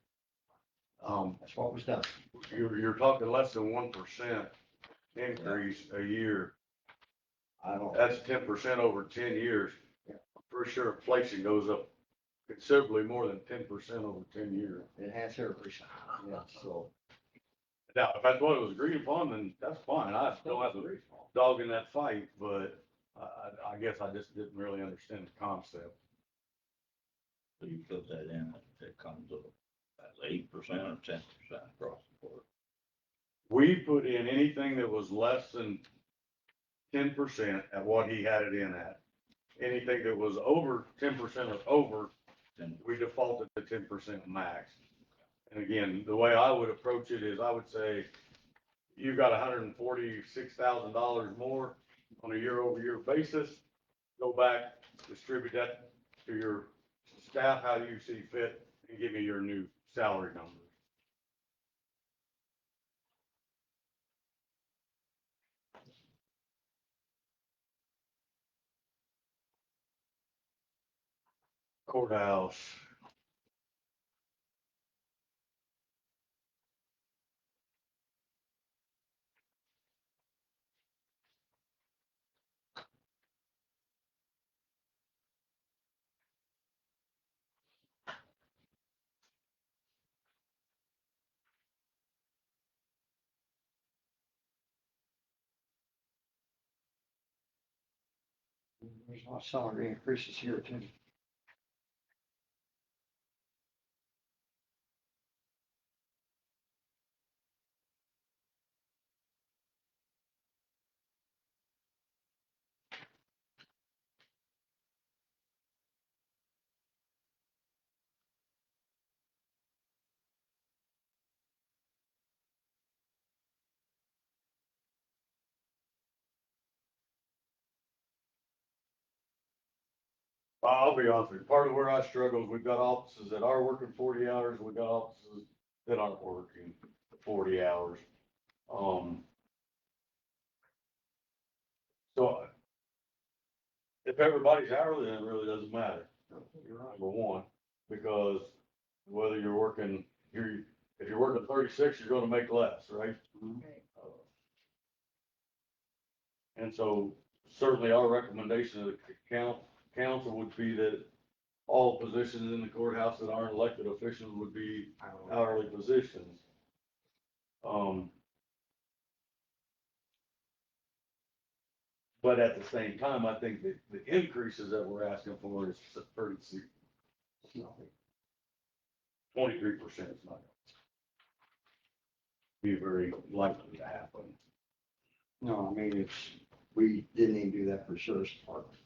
that's what was done. you're talking less than 1% increase a year. I don't. That's 10% over 10 years. For sure, inflation goes up considerably more than 10% over 10 years. It has everything. Yeah, so. Now, if that's what it was agreed upon, then that's fine. I still have a dog in that fight, but I guess I just didn't really understand the concept. So you put that in, it comes up as 8% or 10% across the board. We put in anything that was less than 10% at what he had it in at. Anything that was over 10% or over, we defaulted to 10% max. And again, the way I would approach it is I would say, you've got $146,000 more on a year-over-year basis. Go back, distribute that to your staff, how you see fit, and give me your new salary numbers. Courthouse. There's a lot of salary increases here too. I'll be honest with you, part of where I struggle is we've got offices that are working 40 hours, we've got offices that aren't working 40 hours. So if everybody's hourly, then it really doesn't matter, number one, because whether you're working, if you're working 36, you're gonna make less, right? Right. And so certainly our recommendation to the council would be that all positions in the courthouse that aren't elected officials would be hourly positions. But at the same time, I think that the increases that we're asking for is pretty steep. 23% is not gonna be very likely to happen. No, I mean, we didn't even do that for sheriff's department.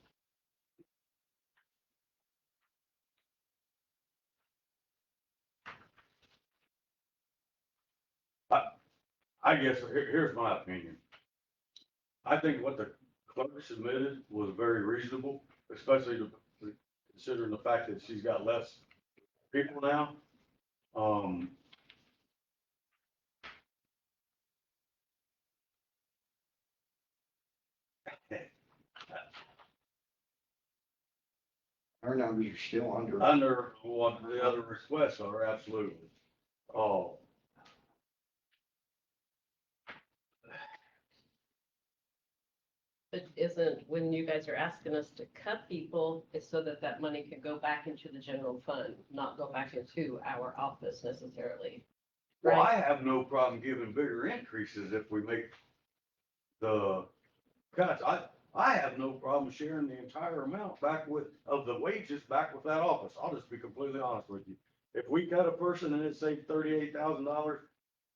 I guess here's my opinion. I think what the clerk submitted was very reasonable, especially considering the fact that she's got less people now. Our numbers are still under. Under what the other requests are, absolutely. Oh, But isn't, when you guys are asking us to cut people, it's so that that money can go back into the general fund, not go back into our office necessarily. well, Right. I have no problem giving bigger increases if we make the cuts. I have no problem sharing the entire amount back of the wages back with that office. I'll just be completely honest with you. If we cut a person and it saved $38,000,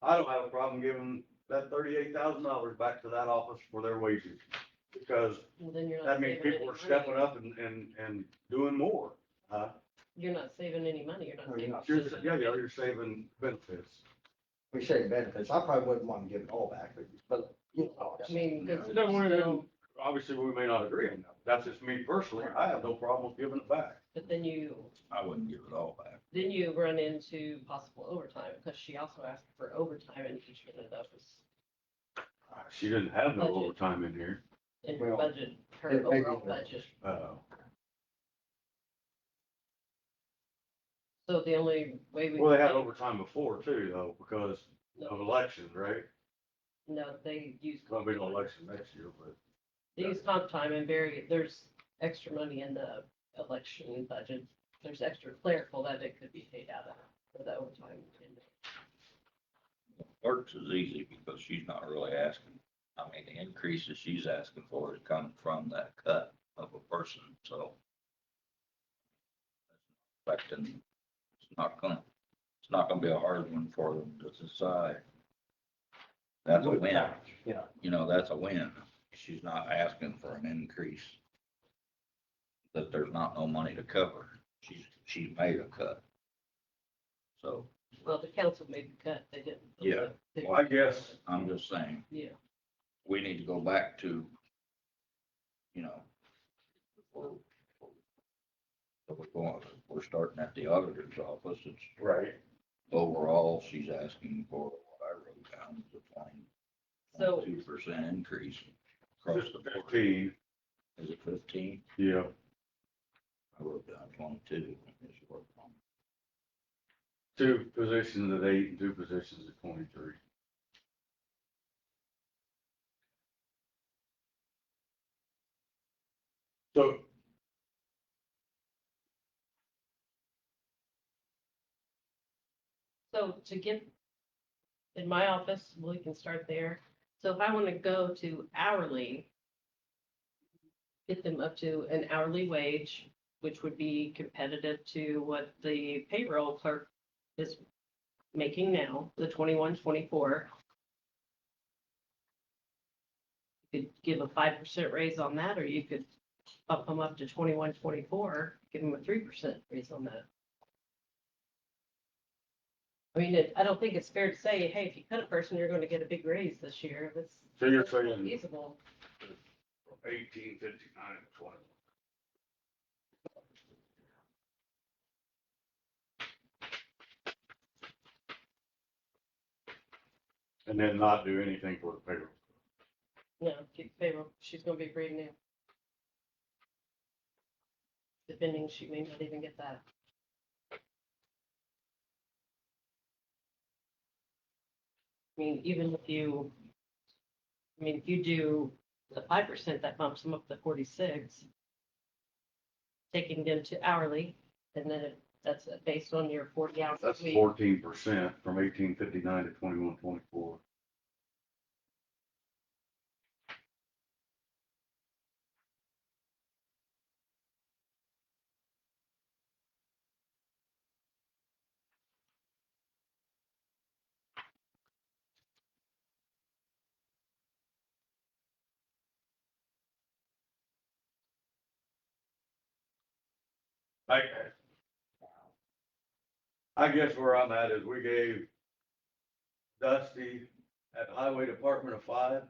I don't have a problem giving that $38,000 back to that office for their wages. Because Well, then you're not that means saving any people are money. stepping up and doing more. You're not saving any money, you're not No, you're saving. not. You're saving benefits. We say benefits. I probably wouldn't want to give it all back, but you know. I mean, because No, we're- still, Obviously, we may not agree on that. That's just me personally. I have no problem with giving it back. but then you wouldn't give it all back. run into possible overtime, because she also asked for overtime in each one of those She didn't have no Budget. overtime in here. in her Well, budget, her it may be overall that. budget. So the only way we. Well, they had overtime before too, though, because of No, elections, right? no, they use. There'll be no election next year, but. They use comp time and there's extra money in the election budget. There's extra clerical that it could be paid out of for the overtime. Clerks is easy because she's not really asking. I mean, the increases she's asking for is coming from that cut of a person, so. Affecting, it's not gonna be a hard one for them to decide. That's a win, Yeah. you know, that's a win. She's not asking for an increase that there's not no money to cover. she's made a cut. So, Well, the council made the cut, they didn't. Yeah. They- Well, I guess, I'm just saying, Yeah, we need to go back to, you know, we're starting at the auditor's office, it's right, overall, she's asking for what I wrote down, is a so, 22% increase across the board. 15, Is it 15? yeah. I wrote down 22. It's worth on. 2 positions at 8 and 2 positions at 23. So, so to get in my office, we can start there. So if I want to go to hourly, get them up to an hourly wage, which would be competitive to what the payroll clerk is making now, the 21-24. You could give a 5% raise on that, or you could bump them up to 21-24, give them a 3% raise on that. I mean, I don't think it's fair to say, hey, if you cut a person, you're going to get a big raise this year. So you're That's not saying- feasible. 18, 59, and 20. And then not do anything for the payroll. No, keep payroll, she's gonna be brand new. Depending, she may not even get that. I mean, even if you, I mean, if you do the 5%, that bumps them up to 46. Taking them to hourly, and then that's based on your 40 hours a That's week. 14% from 1859 to 2124. I guess where I'm at is we gave Dusty at the highway department a 5.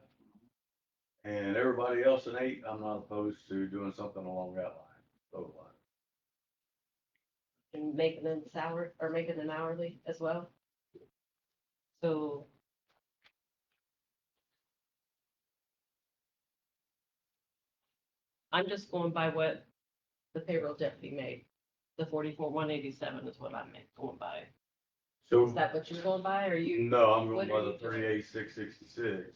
And everybody else an 8. I'm not opposed to doing something along that line, those lines. And making them salary, or making an hourly as well. So. I'm just going by what the payroll deputy made. The 44,187 is what I'm going by. So, Is that what you're going by, or you? no, I'm what going are by the you doing? 38,666.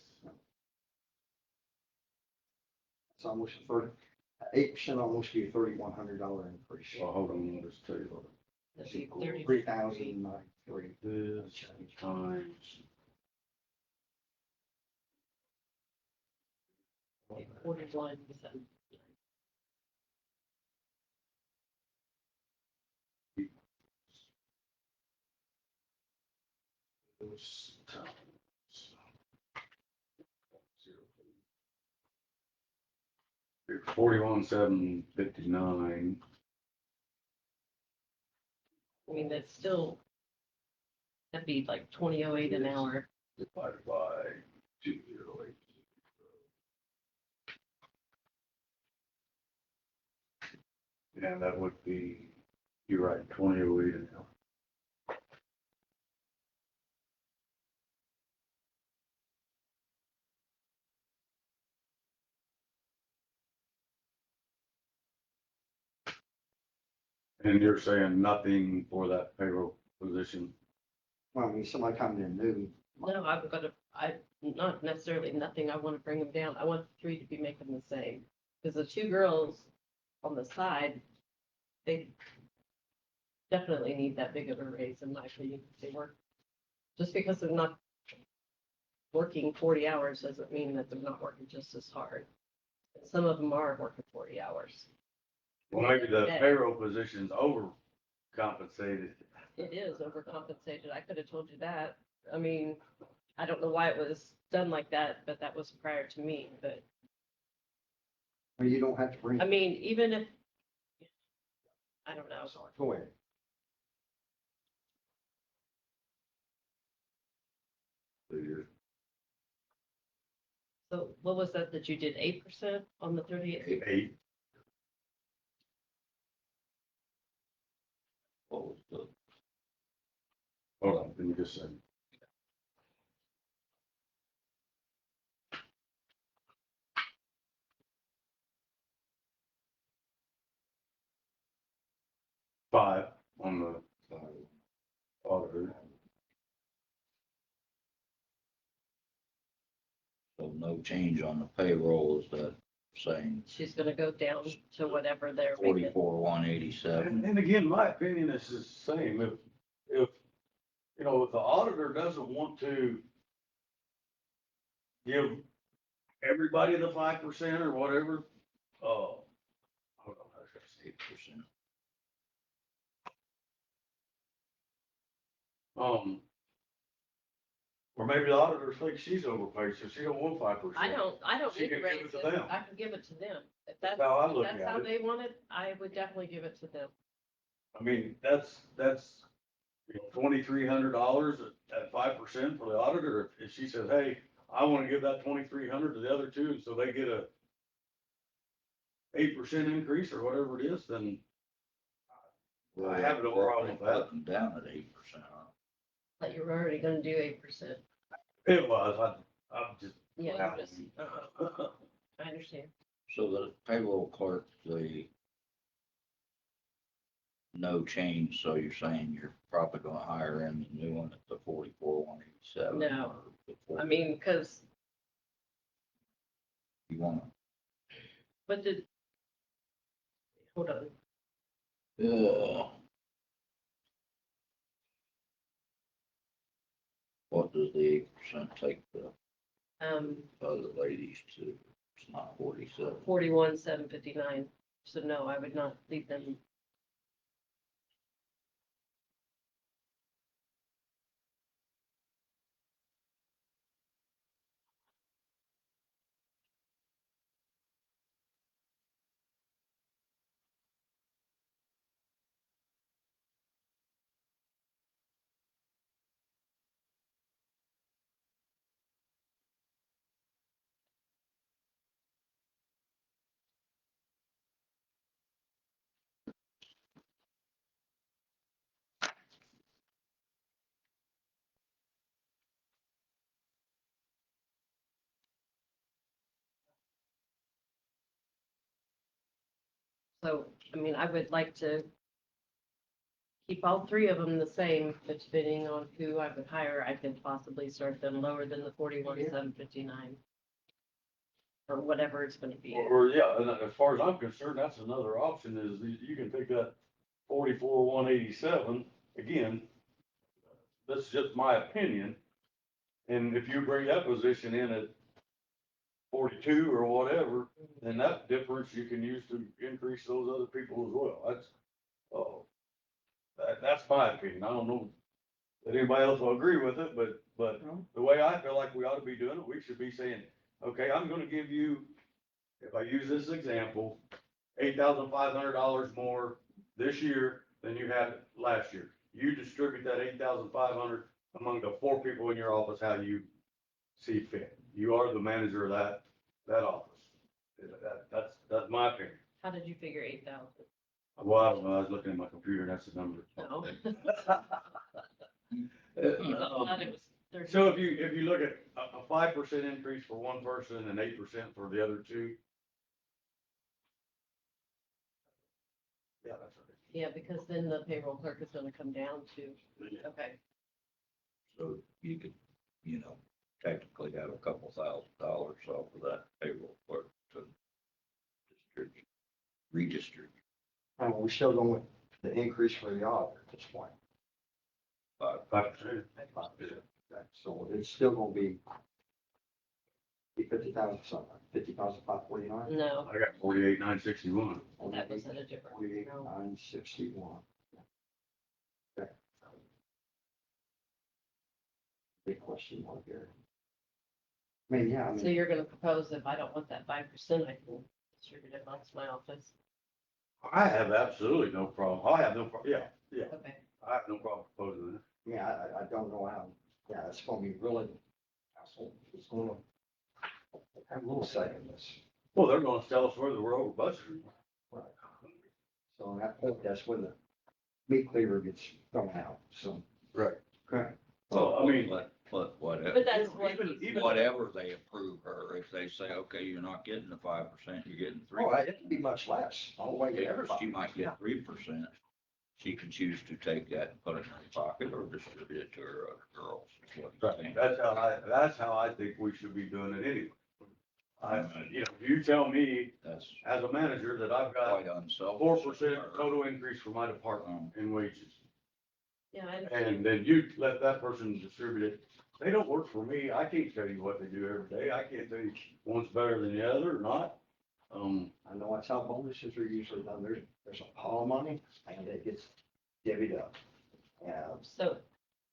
It's almost 8% almost give you $3,100 increase. Well, hold on, I'll just tell you what. That'd be 30. 3,093. This times. $41. Those times. 41,759. I mean, that's still, that'd be like 20.08 an hour. Divided by 208. Yeah, that would be, you're right, 2008 an hour. And you're saying nothing for that payroll position? Well, I mean, somebody coming in new, No, not necessarily nothing. I want to bring them down. I want the 3 to be making the same. Because the 2 girls on the side, they definitely need that big of a raise in my opinion. They work, just because they're not working 40 hours doesn't mean that they're not working just as hard. Some of them are working 40 hours. Well, maybe the Yeah. payroll position's overcompensated. It is overcompensated. I could have told you that. I mean, I don't know why it was done like that, but that was prior to me. But I mean, you don't have to bring. I mean, even if I don't know. Sorry, go ahead. So what was that you did 8% on the 38? Eight, What was the, hold on, let me just say. Five on the auditor. so no change on the payroll, is that saying She's gonna go down to whatever they're making. 44,187? And again, my opinion is the same. If, you know, if the auditor doesn't want to give everybody the 5% or whatever, hold on, I was gonna say, 8%. or maybe the auditor thinks she's overpaid, so she don't want 5%. I don't She need to can give raise it to it. them. I can give it to them. If That's how I if look that's at how it. they want it, I would definitely give it to them. I mean, that's, you know, $2,300 at 5% for the auditor. If she says, hey, I want to give that 2,300 to the other two, and so they get a 8% increase or whatever it is, then I have no problem with that. Putting down at 8%. But you're already gonna do 8%. It was, I'm just. Yeah, you just, I understand. So the payroll clerk, no change, so you're saying you're probably gonna hire him the new one at the 44,187? No. or I mean, cause You wanna, what did, hold on, what does the 8% take the um, other ladies to? It's not 47. 41,759. So no, I would not leave them. So, I mean, I would like to keep all three of them the same, but depending on who I would hire, I could possibly start them lower than the 41,759. Or whatever it's gonna be. Or, yeah, and as far as I'm concerned, that's another option is you can take that 44,187, again, this is just my opinion. And if you bring that position in at 42 or whatever, then that difference you can use to increase those other people as well. That's my opinion. I don't know that anybody else will agree with it, but the way I feel like we ought to be doing it, we should be saying, okay, I'm gonna give you, if I use this example, $8,500 more this year than you had last year. You distribute that 8,500 among the 4 people in your office, how you see fit. You are the manager of that office. That's my opinion. How did you figure 8,000? Well, I don't know, I was looking at my computer, that's the number. No. I Um, thought it was 30. So if you look at a 5% increase for one person and 8% for the other two. Yeah, that's right. Yeah, because then the payroll clerk is gonna come down to, okay, So you could, technically have a couple $1,000s off of that payroll clerk to redistribute. And we still going with the increase for the auditor at this point. 5%. So it's still gonna be 50,000 something, 50,549. no, I got 48,961. that was at a different. 48,961. Okay. Big question mark here. I mean, yeah, I So mean, you're gonna propose if I don't want that 5%, I can distribute it amongst my office. I have absolutely no problem. I have no yeah, Okay. I have no problem proposing that. Yeah, I don't know how, yeah, it's gonna be really, it's gonna have a little say in this. Well, they're gonna tell us whether we're over budget. Right. So on that point, that's when the meat cleaver gets thrown out, so. Right. Okay. Well, I mean, But whatever. But that's what even- he's- even- Whatever they approve her, if they say, okay, you're not getting the 5%, you're getting 3%. Oh, it can be much less, all the way to Yeah, everybody. she might get 3%. She can choose to take that and put it in her pocket or distribute it to her other girls. is what he's saying. that's how I think we should be doing it anyway. You tell me That's as a manager that I've got quite unselfish. 4% total increase for my department in wages. Yeah, I understand. And then you let that person distribute it. They don't work for me. I can't tell you what they do every day. I can't tell you one's better than the other or not. I know that's how bonuses are usually done, there's a pile of money, and it gets divvied up. So,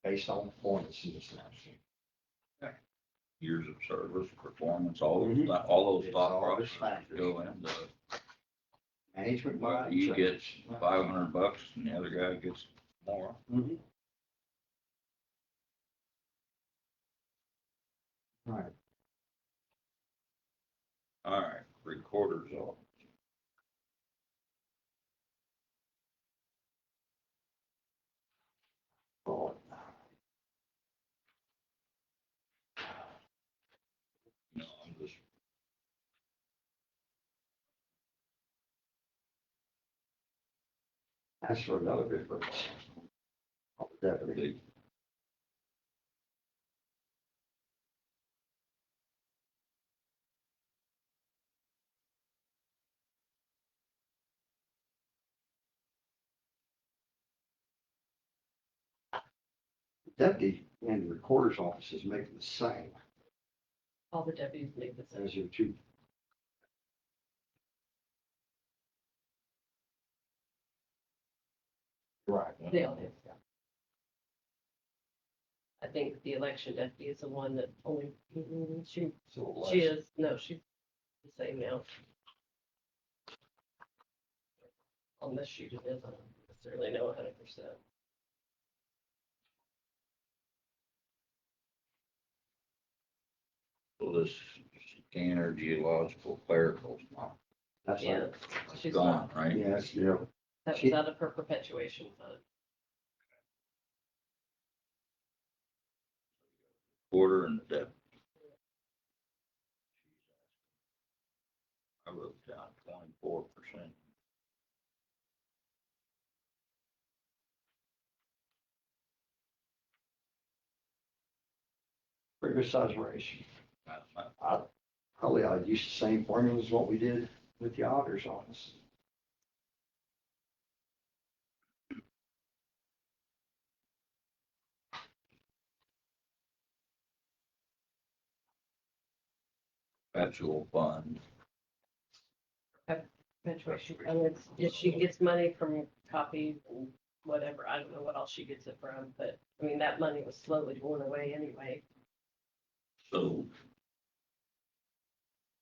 Based on performance in this next. Years of service, performance, all Mhm. those It's thought all those processes factors. go into, Management. well, by you get insurance. $500 and the other guy gets more. Mhm. Right. All right, recorder's off. Oh, No, I'm just, That's for another difference. Deputy. Deputy and the recorder's office is making the same all the deputies make the same. as your two. Right. They all do. I think the election deputy is the one that only, she is, no, she's the same now. On this sheet it is, I don't necessarily know 100%. so this scanner geological clerical's not That's Yeah, right. she's gone, not, right? Yes, yeah. that was out of her perpetuation fund. Recorder and the deputy. I wrote down 24%. Pretty good size raise. I- I'd use the same formula as what we did with the auditor's office. Perpetual fund. Perpetuation, and it's, if she gets money from copies and whatever, I don't know what else she gets it from, but, I mean, that money was slowly going away anyway. So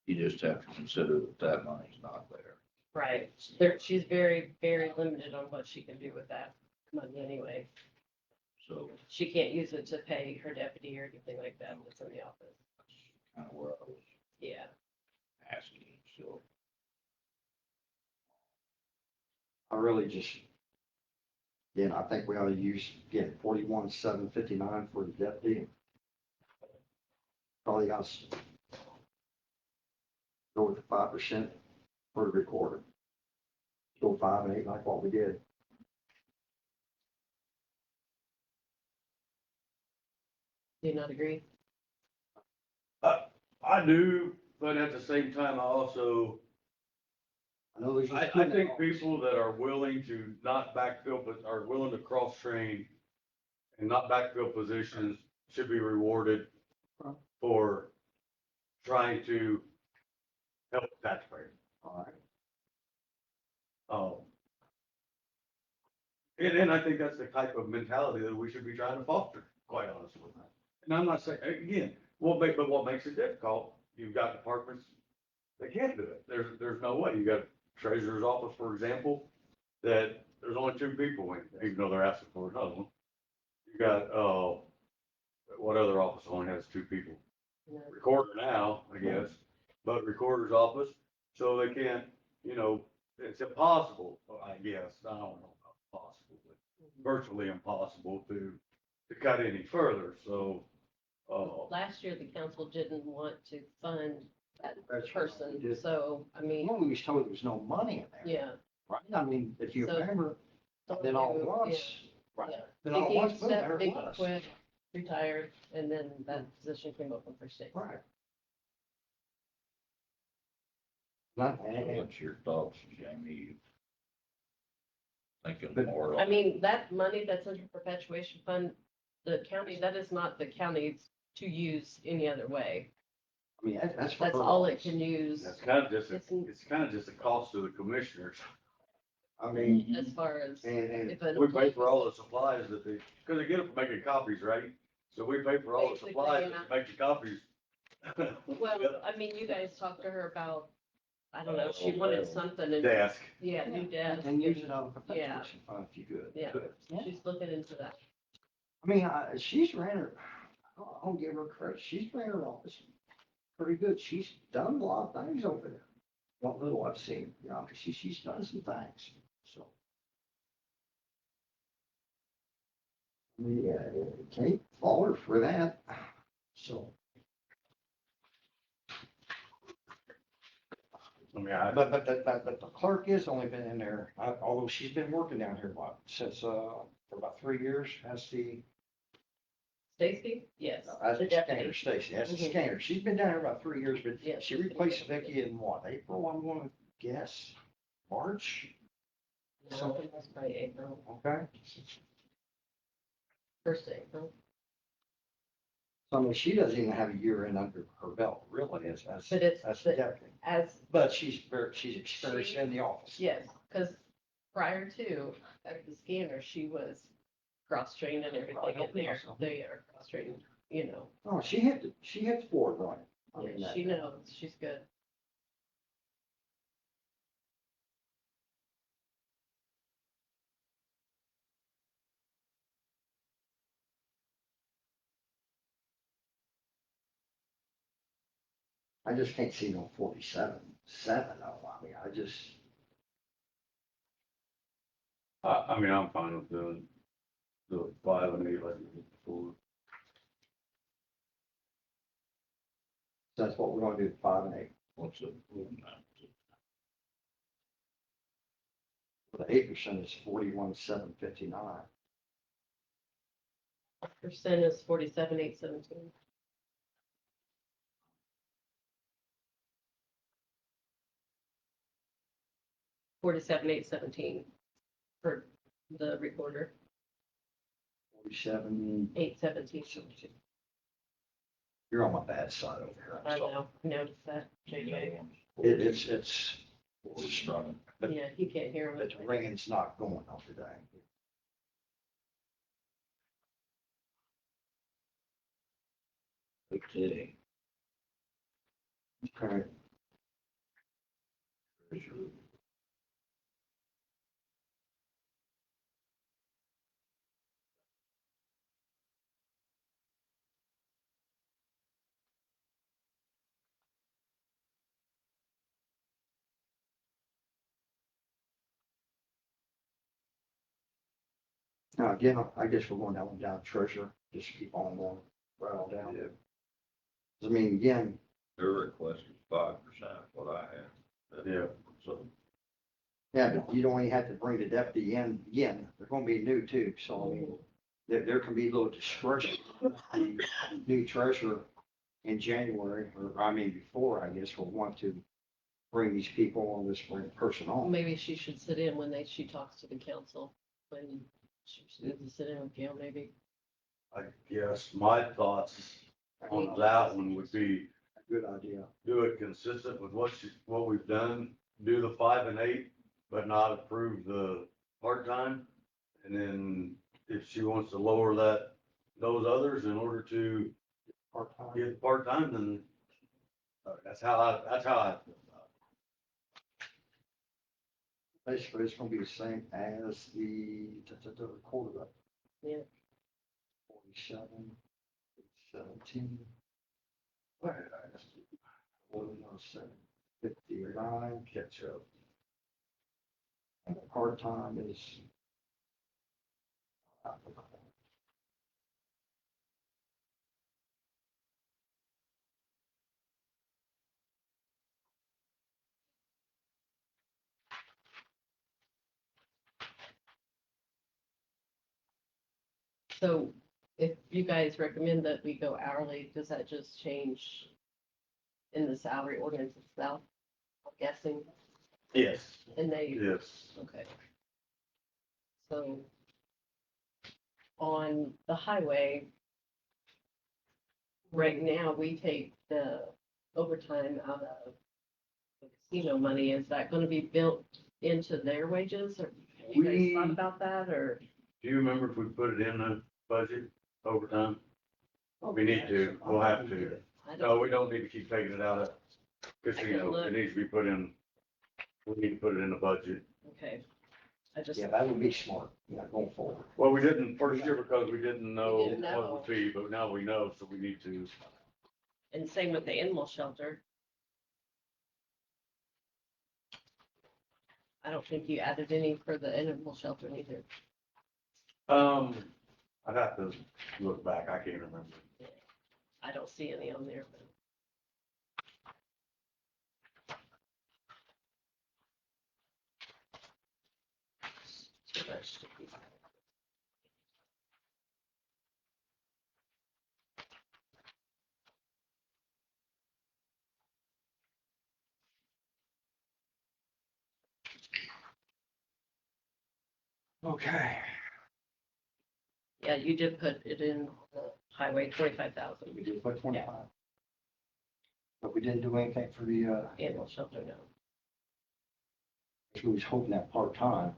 you just have to consider that that money's not there. Right, there, she's very, very limited on what she can do with that money anyway. So She can't use it to pay her deputy or anything like that that's in the office. that's kind of where I was Yeah, asking, so. I really just, again, I think we ought to use, again, 41,759 for the deputy. Probably got to go with the 5% for the recorder. Go 5 and 8 like what we did. do you not agree? I do, but at the same time, I also, I know there's. I think people that are willing to not backfill, but are willing to cross-train and not backfill positions should be rewarded for trying to help the taxpayer. All right. And I think that's the type of mentality that we should be trying to foster, quite honestly. And I'm not saying, again, but what makes it difficult, you've got departments that can't do it. There's no way. You got treasurer's office, for example, that there's only two people in, even though they're asking for another one. You got, what other office only has two people? you know. Recorder now, I guess, but recorder's office, so they can't, you know, it's impossible, I guess, I don't know about possible, but virtually impossible to cut any further, so, Last year, the council didn't want to fund that That's right, person, we did. so, I mean, Well, we was told there was no money in there. yeah. Right, I mean, if you So- remember, don't then all do- at once, right, yeah. then all at Vicky once, boom, stepped- there it Vicky was. quit, retired, and then that position came open for state. Right. Not, and, What's your thoughts, Jamie? Thinking But- more. I mean, that money that's under perpetuation fund, the county, that is not the county's to use any other way. I mean, that's for That's her all it office. can use that's kind of just, It's- it's kind of just a cost to the commissioners. I mean, Mhm. as far as and, if an We pay for all employee- the supplies that they, because they get them for making copies, right? So we pay for all the Basically, supplies yeah. to make the copies. Well, I mean, you guys talked to her about, I don't know, she wanted something and, Desk. yeah, new desk. and use it on a Yeah. perpetuation fund if you could. Yeah. Could. She's looking into that. I mean, she's ran her, I'll give her credit, she's ran her office pretty good. She's done a lot of things over there. What little I've seen, you know, she's done some things, so. I mean, yeah, can't fault her for that, so. I mean, But the clerk has only been in there, although she's been working down here, what, since, for about 3 years as the, Stacy? Yes. as The the deputy. scanner, Stacy, as the Mhm. scanner. She's been down here about 3 years, but Yeah, she she's been replaced there. Vicky in what, April, I'm gonna guess, March, No, that's probably April, okay? first April. So I mean, she doesn't even have a year in under her belt, really, as But it's, the but deputy. as, But she's experienced in the office. yes, because prior to, at the scanner, she was cross-trained and everything in there. They are cross-trained, you know. Oh, she hit the floor running. I mean, Yeah, that- she knows, she's good. I just can't see no 47, 7 though. I mean, I just, I mean, I'm fine with doing the 5 and 8 like we did before. that's what we're gonna do, 5 and 8. What's the? The 8% is 41,759. Percent is 47,817. Forty-seven, 817 for the recorder, 47, 817. 17. You're on my bad side over here. I'm I sorry. know, noticed that, JJ. It's, Struggling. But- Yeah, he can't hear him. the ringing's not going on today. Okay. Okay. Now, again, I guess we're going down treasure, just keep on going, right on down. I mean, again, Their request is 5%, what I had. Yeah. So, yeah, but you don't even have to bring the deputy in, again, they're gonna be new too, so I mean, there can be a little discretion. The new treasurer in January, or I mean, before, I guess, will want to bring these people on, this bring person on. Maybe she should sit in when she talks to the council, when she needs to sit in with Gail, maybe. I guess my thoughts on that one would be Good idea. do it consistent with what we've done, do the 5 and 8, but not approve the part-time. And then if she wants to lower those others in order to Part-time. get part-time, then that's how I feel about Basically, it's gonna be the same as the quarter, Yeah. 47, 17. 107, 59, catch up. And the part-time is. So if you guys recommend that we go hourly, does that just change in the salary ordinance itself? I'm guessing, Yes. and they, Yes. okay. So on the highway, right now, we take the overtime out of the casino money. Is that gonna be built into their wages, or have you guys thought We- about that, or? Do you remember if we put it in the budget overtime? We need to, we'll have to. I No, don't, we don't need to keep taking it out of casino. look. It needs to be put in, we need to put it in the budget. okay. I just, Yeah, that would be smart, going forward. Well, we didn't first year because we didn't know We didn't what it know. would be, but now we know, so we need to. and same with the animal shelter. I don't think you added any for the animal shelter either. I'd have to look back. I can't remember. I don't see any on there, but. So that should be- Okay. Yeah, you did put it in the highway, 25,000 We did put 25. But we didn't do anything for the, animal shelter now. we was hoping that part-time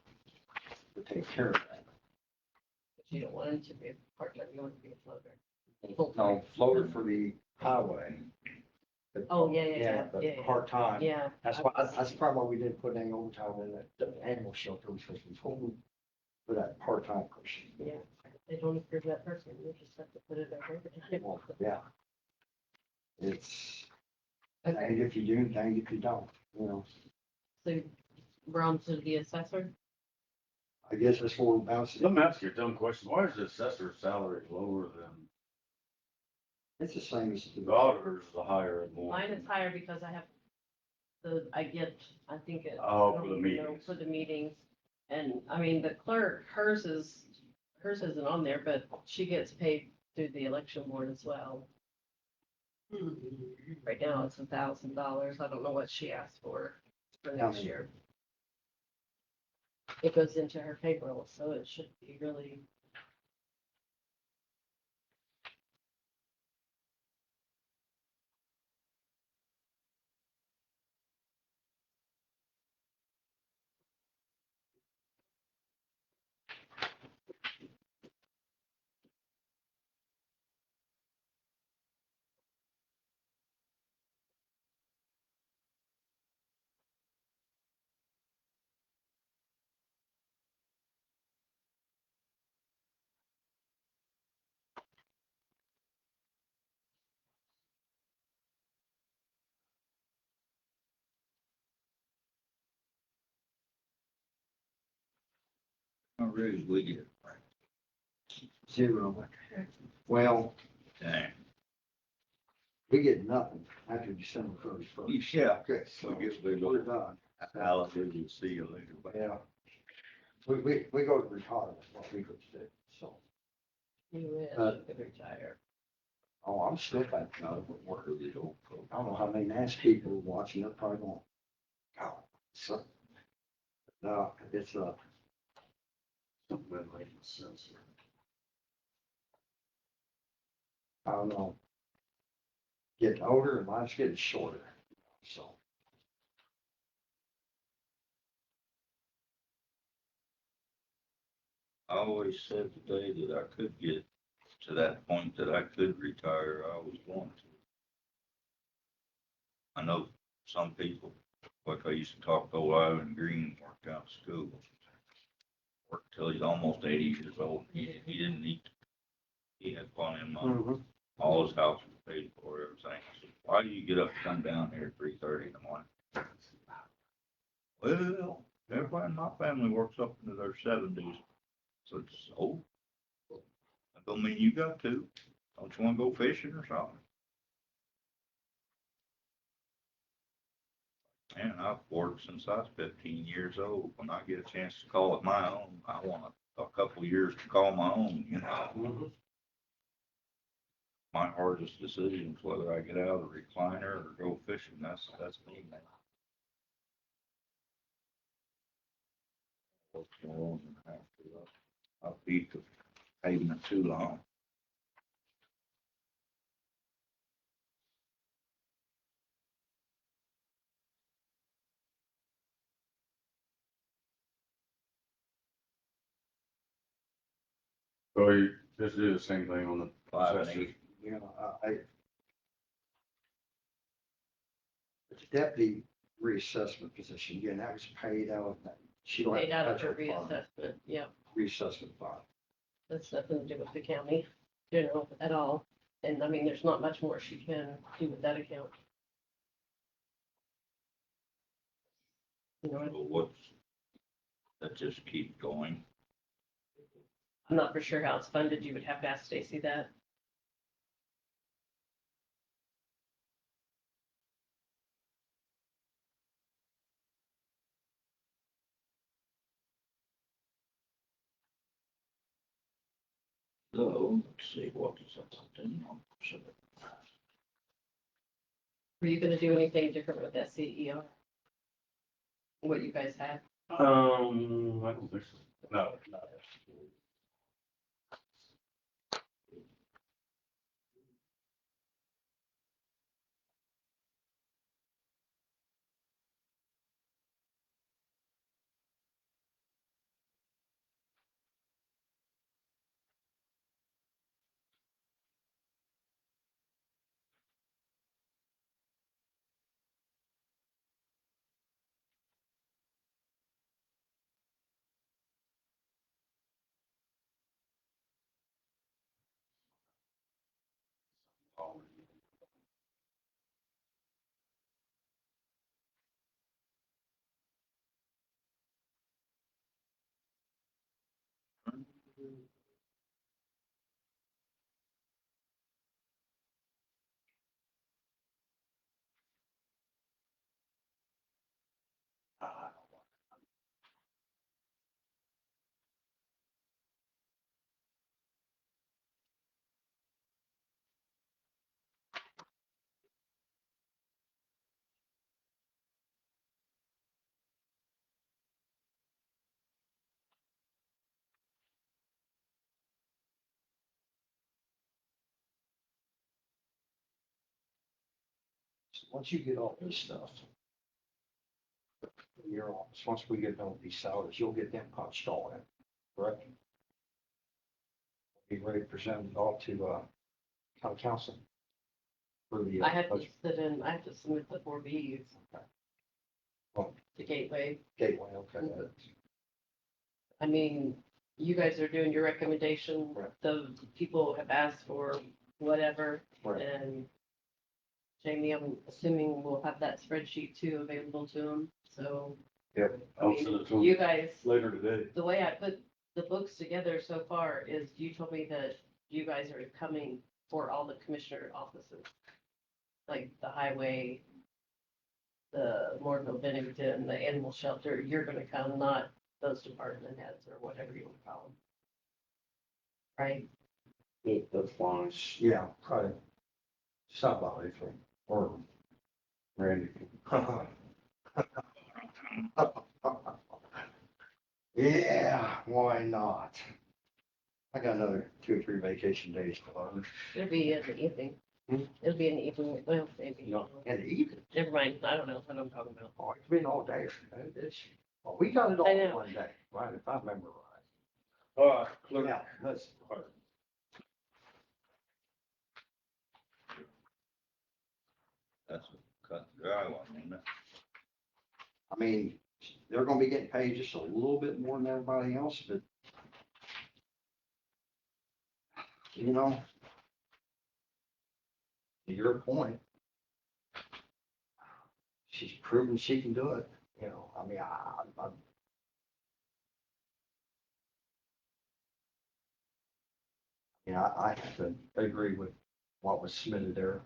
would take care of that. But you don't want it to be a part-time, you want it to be a floater. No, floater for the highway. But- Oh, yeah. Part-time. Yeah. That's why, that's probably why we didn't put any overtime in the animal shelter, because we told them for that part-time person. Yeah, they don't approve that person, you just have to put it over. Well, yeah. It's, dang if you do, dang if you don't, So we're on to the assessor. I guess that's where we're bouncing. Let me ask you a dumb question. Why is the assessor's salary lower than It's the same as the auditor's, the higher one? Mine is higher because I have I think it. Oh, I don't for the even know, meetings. For the meetings. And I mean, the clerk, hers isn't on there, but she gets paid through the election board as well. Right now, it's $1,000. I don't know what she asked for next year. It goes into her payroll, so it should be really. How really we get, 0. Well, dang, we get nothing after December 31st. yeah, Okay, so we get big we're old done. hallelujah, see you later. But Yeah. We go to retirement, what we could do, so. You wish Uh, you could retire. Oh, I'm still back. I don't work with these old folks. I don't know how many nasty people are watching, they're probably going, oh, so. No, it's Something that makes sense. I don't know. Getting older and life's getting shorter, so. I always said today that I could get to that point that I could retire, I was going to. I know some people Like I used to talk to old Ivan Green, worked out of school. Worked till he's almost 80 years old. He didn't need, he had plenty of money. Mhm. All his house was paid for, everything. I said, why do you get up and come down here at 3:30 in the morning? Well, everybody in my family works up into their 70s. So it's, oh, that don't mean you got to. Don't you wanna go fishing or something? Man, I've worked since I was 15 years old. When I get a chance to call it my own, I want a couple of years to call my own, you know. Mhm. My hardest decisions, whether I get out of the recliner or go fishing, that's me, man. Work more than I have to. I'll beat the pavement too long. So you just do the same thing on the 5 and assessors. 8. You know, the deputy reassessment position, again, that was paid out of that. She don't have Paid to out of touch her her fund, reassessment, yep, reassessment fund. that's nothing to do with the county, general at all. And I mean, there's not much more she can do with that account. You know, So what's, that just keep going? I'm not for sure how it's funded, you would have to ask Stacy that. So, let's see, what is that? Were you gonna do anything different with SCER? What you guys had? I don't think so. No, no. So once you get all this stuff, in your office, once we get done with these salaries, you'll get them punched all in, correct? Be ready to present it all to, county council. For the. I have to budget sit in, I have to submit the 4Bs. Oh. The gateway. Gateway, okay. I mean, you guys are doing your recommendation, Right. the people have asked for whatever, Right. and Jamie, I'm assuming we'll have that spreadsheet too available to them, so. Yep. I I'll mean, send it to you them guys, later today. the way I put the books together so far is you told me that you guys are coming for all the commissioner offices. Like the highway, the Morganville, Bennington, the animal shelter, you're gonna come, not those department heads or whatever you wanna call them. Right? That's fine. Yeah, probably somebody from, or Randy. yeah, why not? I got another 2 or 3 vacation days to learn. It'll be in the evening. Hmm? It'll be in the evening, well, maybe. No, in the evening. Never mind, I don't know what I'm talking about. Oh, it's been all day. Well, we got it all I in know. one day, right, if I remember right. All right, clear. Yeah, that's. That's a cut and dry one, isn't it? I mean, they're gonna be getting paid just a little bit more than everybody else, but you know, to your point, she's proven she can do it, you know, I mean, I have to agree with what was submitted there.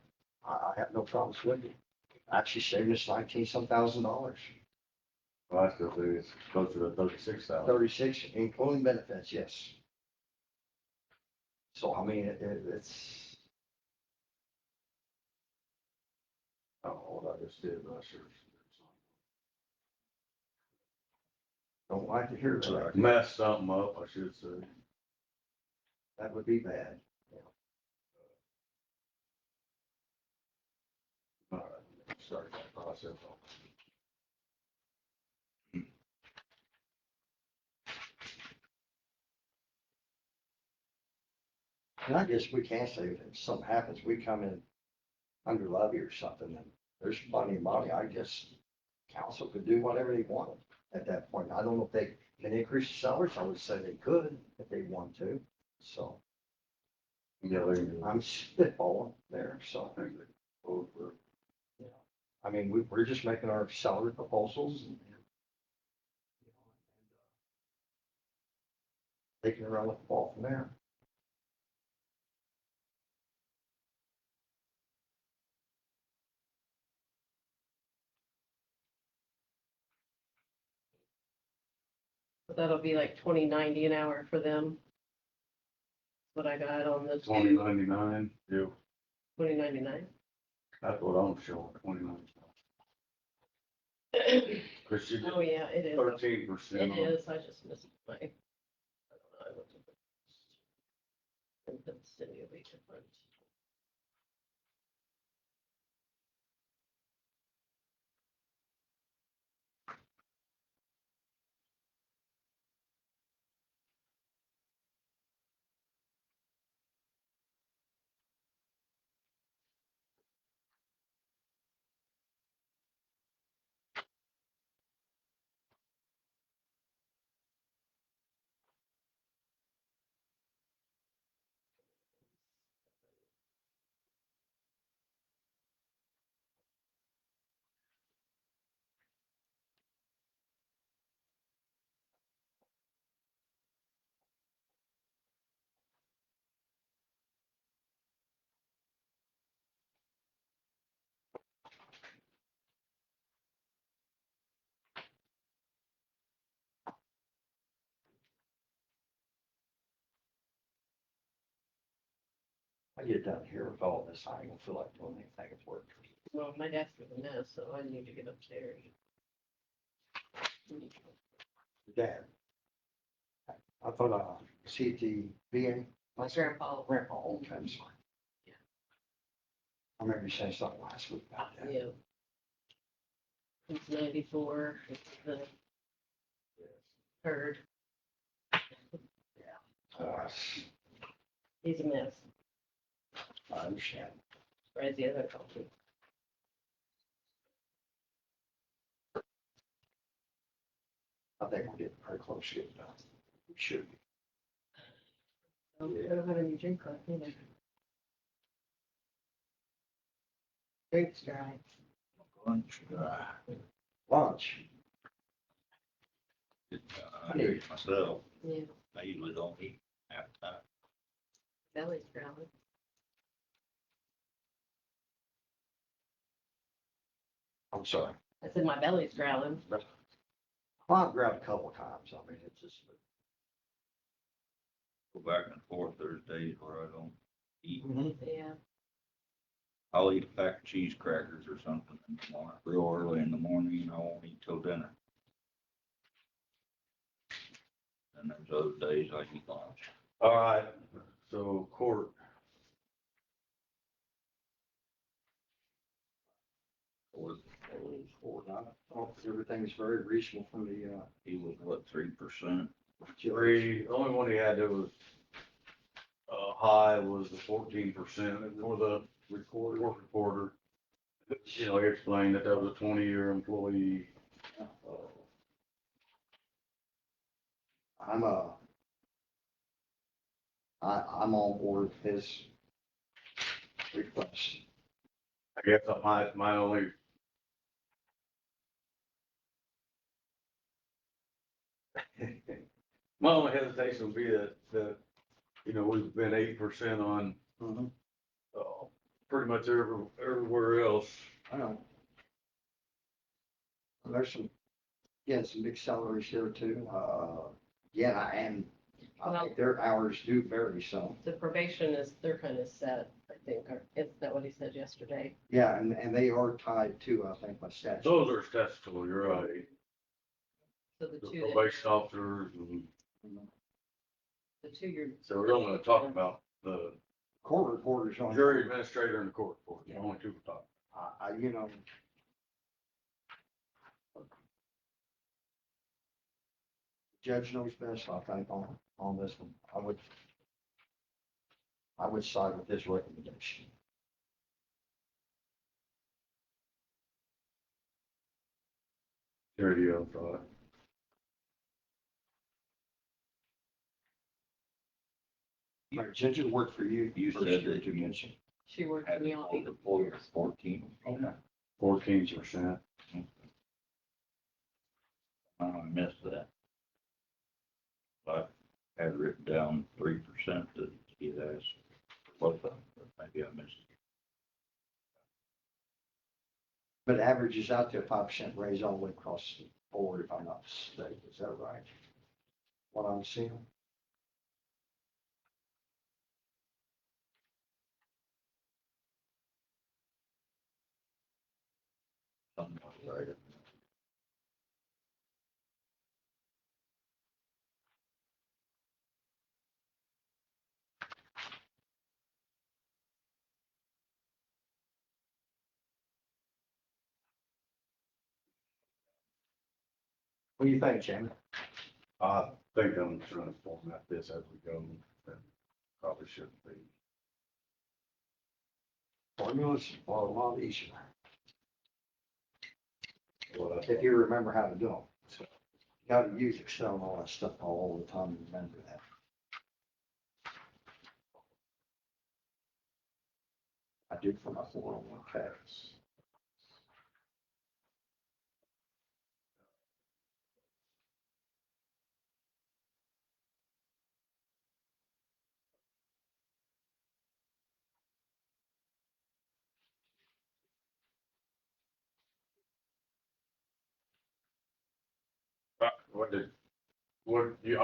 I have no problems with it. Actually saving us 19-some thousand dollars, Well, I still think it's closer to 36,000. 36, including benefits, yes. So, I mean, it's, Oh, what I just did, I sure. don't like to hear that. Messed something up, I should say. That would be bad. All right, start that process off. And I guess we can say if something happens, we come in under levy or something, and there's plenty of money, I guess council could do whatever they wanted at that point. I don't know if they can increase the salaries. I would say they could if they want to. So Yeah, they can. I'm spitballing there, so. I think they vote for. I mean, we're just making our salary proposals and taking it around with the ball from there. So that'll be like 20.90 an hour for them. What I got on the 2099, yeah, 20.99. that's what I'm showing, 29. Cause she Oh, did yeah, it is. 13%. It is, I just missed my, I don't know, I looked at the. And that's stimulating different. I get down here with all this, I don't feel like doing anything at work. Well, my desk is a mess, so I need to get upstairs. Dad. I thought, CTVA. My grandpa, Grandpa, okay, I'm sorry. Yeah. I remember you saying something last week about that. yeah. He's 94, it's the third, Uh, he's a mess, I understand. right, the other culture. I think we're getting very close to getting done. We should be. So I don't have any drink left either. Drink's dry. Lunch, Lunch. I do it myself. Yeah, I usually don't eat half the time. belly's growling. I'm sorry. I said my belly's growling. Well, I've grabbed a couple of times. I mean, it's just. Go back and forth. There's days where I don't eat. Yeah, I'll eat a pack of cheese crackers or something in the morning, real early in the morning, and I won't eat till dinner. And there's other days I eat lunch. All right, so court, Everything's very reasonable from the, He was what, 3%? the only one he had that was, high was the 14% for the court reporter. You know, he explained that that was a 20-year employee, I'm I'm on board with his request. I guess my only. My only hesitation would be that, you know, we've been 8% on, pretty much everywhere else. I know. There's some, yeah, some big salaries here too. Yeah, and I think their hours do vary some. The probation is, they're kind of set, I think, or isn't that what he said yesterday? Yeah, and they are tied to, I think, by statute. Those are statutory, you're right. So the The two that, probation officers, and the two you're. so we're only talking about the Court reporters on. jury administrator and the court reporter, the only two we're talking. You know. Judge knows best, I think, on this one. I would side with his recommendation. There you go, Like, Ginger worked for you. You first said year, that you you mentioned. She worked had me the off. employer 14. Okay. 14%. Oh, I missed that. I had written down 3% that he asked for both of them, but maybe I missed it. But it averages out to a 5% raise all the way across the board, if I'm not mistaken. Is that right? What I'm seeing? Something like that. What do you think, Jamie? I think I'm trying to format this as we go, and probably shouldn't be. Formulas are a lot easier, Well, that's if you remember how to do them. You got to use Excel and all that stuff all the time to remember that. I do for my 401k.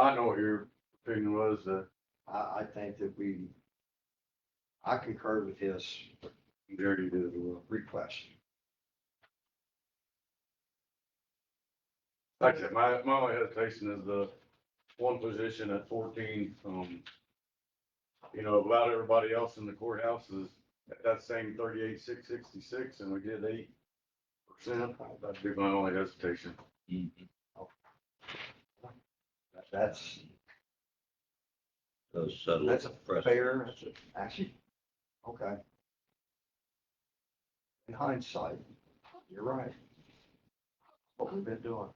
I know what your opinion was, I think that I concur with his Jerry did as well. request. Like I said, my only hesitation is the one position at 14, you know, about everybody else in the courthouse is at that same 38,666, and we did 8%. That'd be my only hesitation. Mhm. That's Those settle. That's a precedent. fair, actually, okay. In hindsight, you're right. What we've been doing.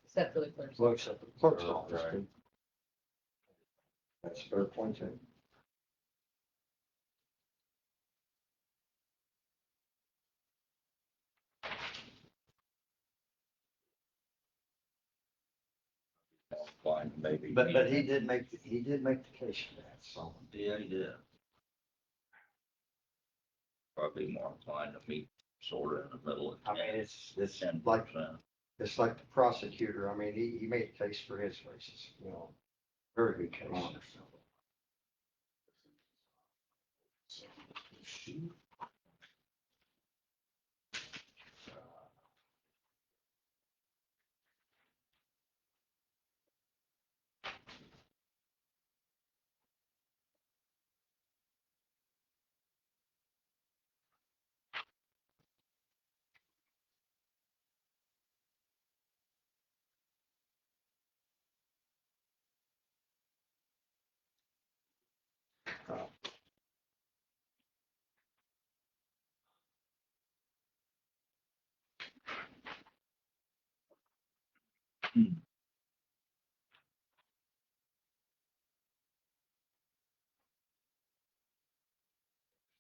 Except for the clerk's. Looks at the clerk's Oh, office. right. too. That's a fair point too. Fine, maybe. But he did make the case for that, so. Yeah, he did. Probably more inclined to meet sort of in the middle of I mean, it's 10%. like, it's like the prosecutor, I mean, he made a case for his races, you know, very good case.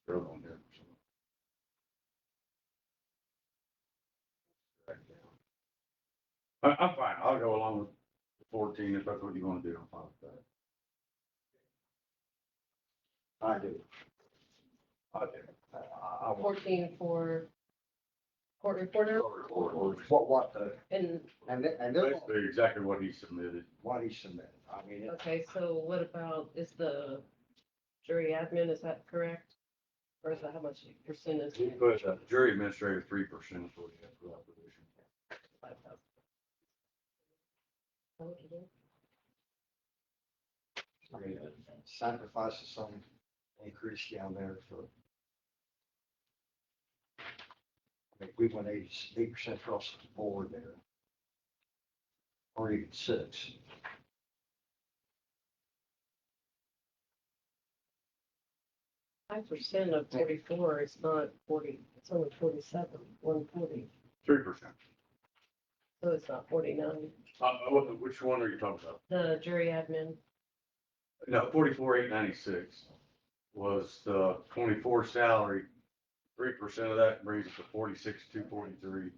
Throw it on there. I'm fine. I'll go along with 14 if that's what you want to do. I'm fine with that. I do. I do. I want, 14 for court reporter what the, and, and this, Basically exactly what he submitted. what he submitted, I mean, it, okay, so what about, is the jury admin, is that correct? Or is that how much percent is? He put jury administrator 3% is what he had for that position. 5,000. I mean, sacrifices some increase down there for. I mean, we went 8% across the board there. Or even 6. 5% of 44 is not 40, it's only 47, 140, 3%. so it's not 49. Which one are you talking about? The jury admin, No, 44,896 was the 24 salary. 3% of that brings it to 46,243.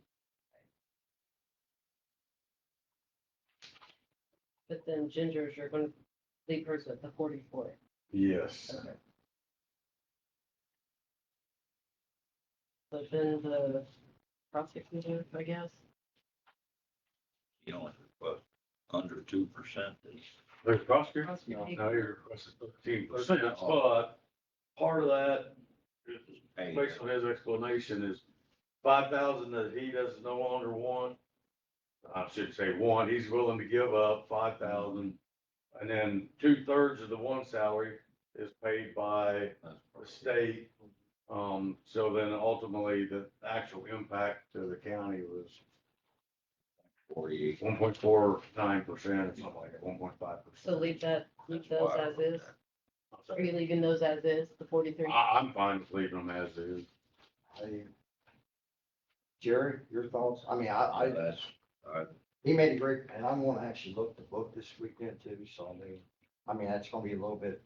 but then Ginger's, you're gonna leave hers at the 44. Yes. Okay. So then the prosecutor, I guess, You know, but under 2% is. There's prosecutor? Prosecutor. No, you're requesting 13%, but part of that, Hey, based on his explanation, is 5,000 that he does no longer want. I should say want, he's willing to give up 5,000. And then 2/3 of the one salary is paid by the state. So then ultimately the actual impact to the county was 48. 1.49% or something like that, 1.5%. so leave those as is. Are you leaving those as is, the 43? I'm fine with leaving them as is. Jerry, your thoughts? I mean, That's, he made a great, and I'm gonna actually look the book this weekend too, so I mean, that's gonna be a little bit,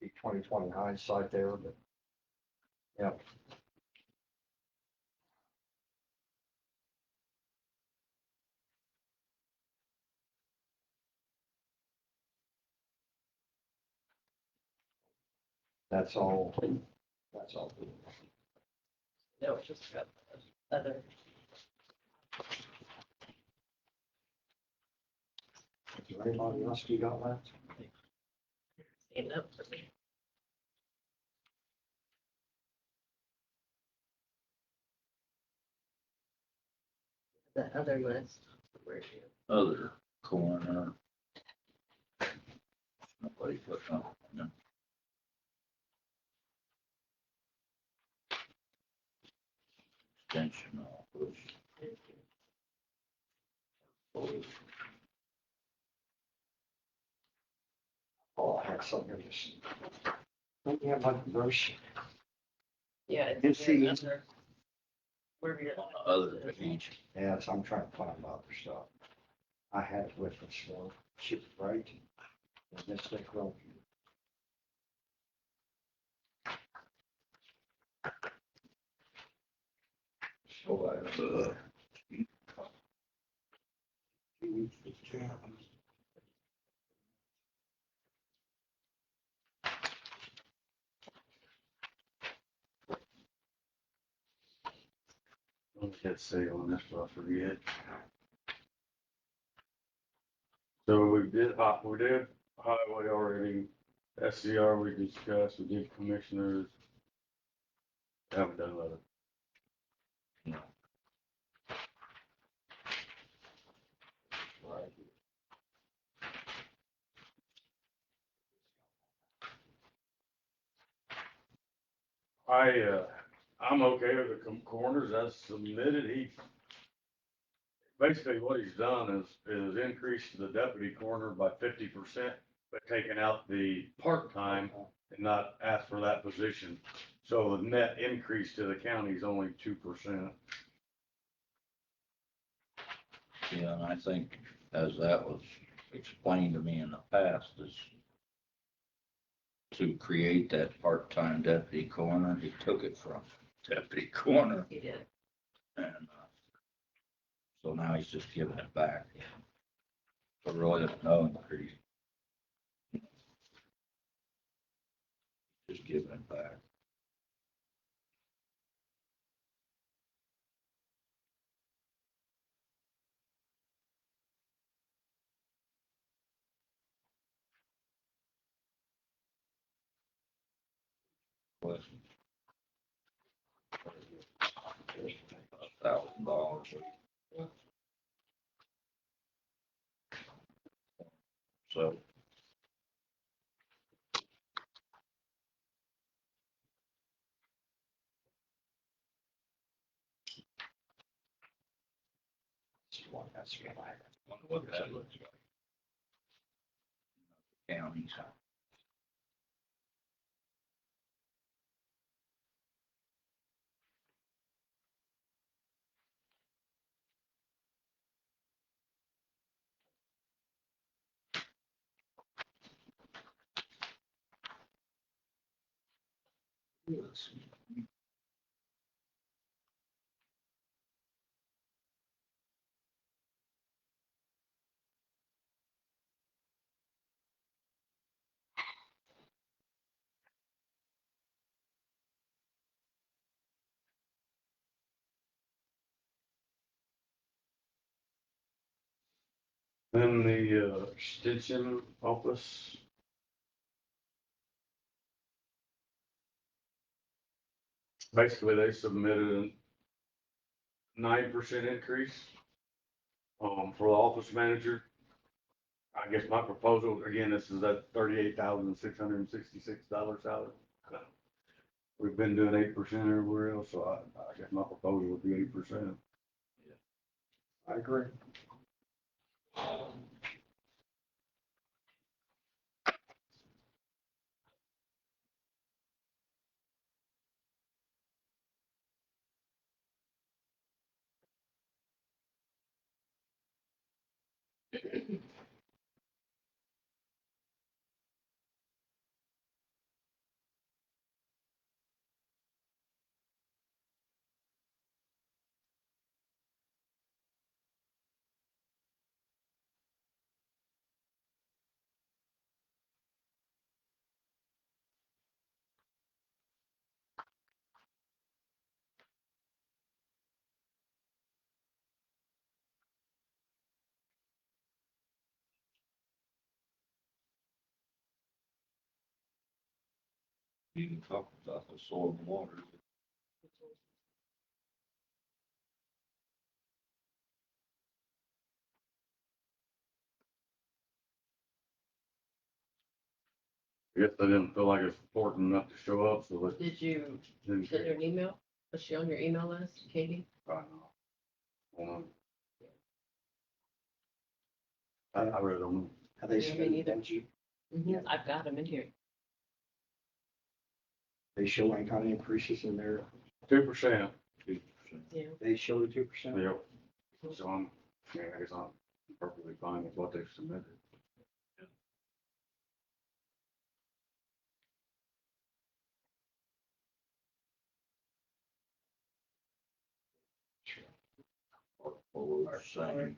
be 20/20 hindsight there, but. Yeah. That's all, that's all. No, it's just got the other. Is there anybody else you got left? Stand up for me. The other list. Where's you? other corner. Nobody put on, no. Extension office. Oh, I had something just. Don't you have my verse? Yeah. Did it's see- another- Wherever you're. On the other page. Yeah, so I'm trying to find other stuff. I had it with us for, shit, right? And this thing, well. So, Let me hit save on this, so I forget. So we did highway already, SCR we discussed, we did commissioners. Haven't done other. No. right. I'm okay with the corners as submitted. Basically what he's done is increased the deputy coroner by 50%, but taken out the part-time and not asked for that position. So the net increase to the county is only 2%. Yeah, and I think as that was explained to me in the past, is to create that part-time deputy coroner. He took it from deputy coroner, He did. and so now he's just giving it back. So really, there's no increase. Just giving it back. Question. $1,000. So That's what I. wonder what that looks like. Counties. Let's see. Then the extension office. Basically, they submitted a 9% increase, for the office manager. I guess my proposal, again, this is at $38,666 salary. We've been doing 8% everywhere else, so I guess my proposal would be 8%. I agree. You can talk about the soil and water. I guess they didn't feel like it's important enough to show up, so they Did you didn't. send her an email? Was she on your email list, Katie? I really don't know. Have they Yeah, me submitted neither. them to you? I've got them in here. They show any kind of increases in there? 2%. Yeah. They show the 2%? Yep. So I guess I'm perfectly fine with what they've submitted. What we were saying.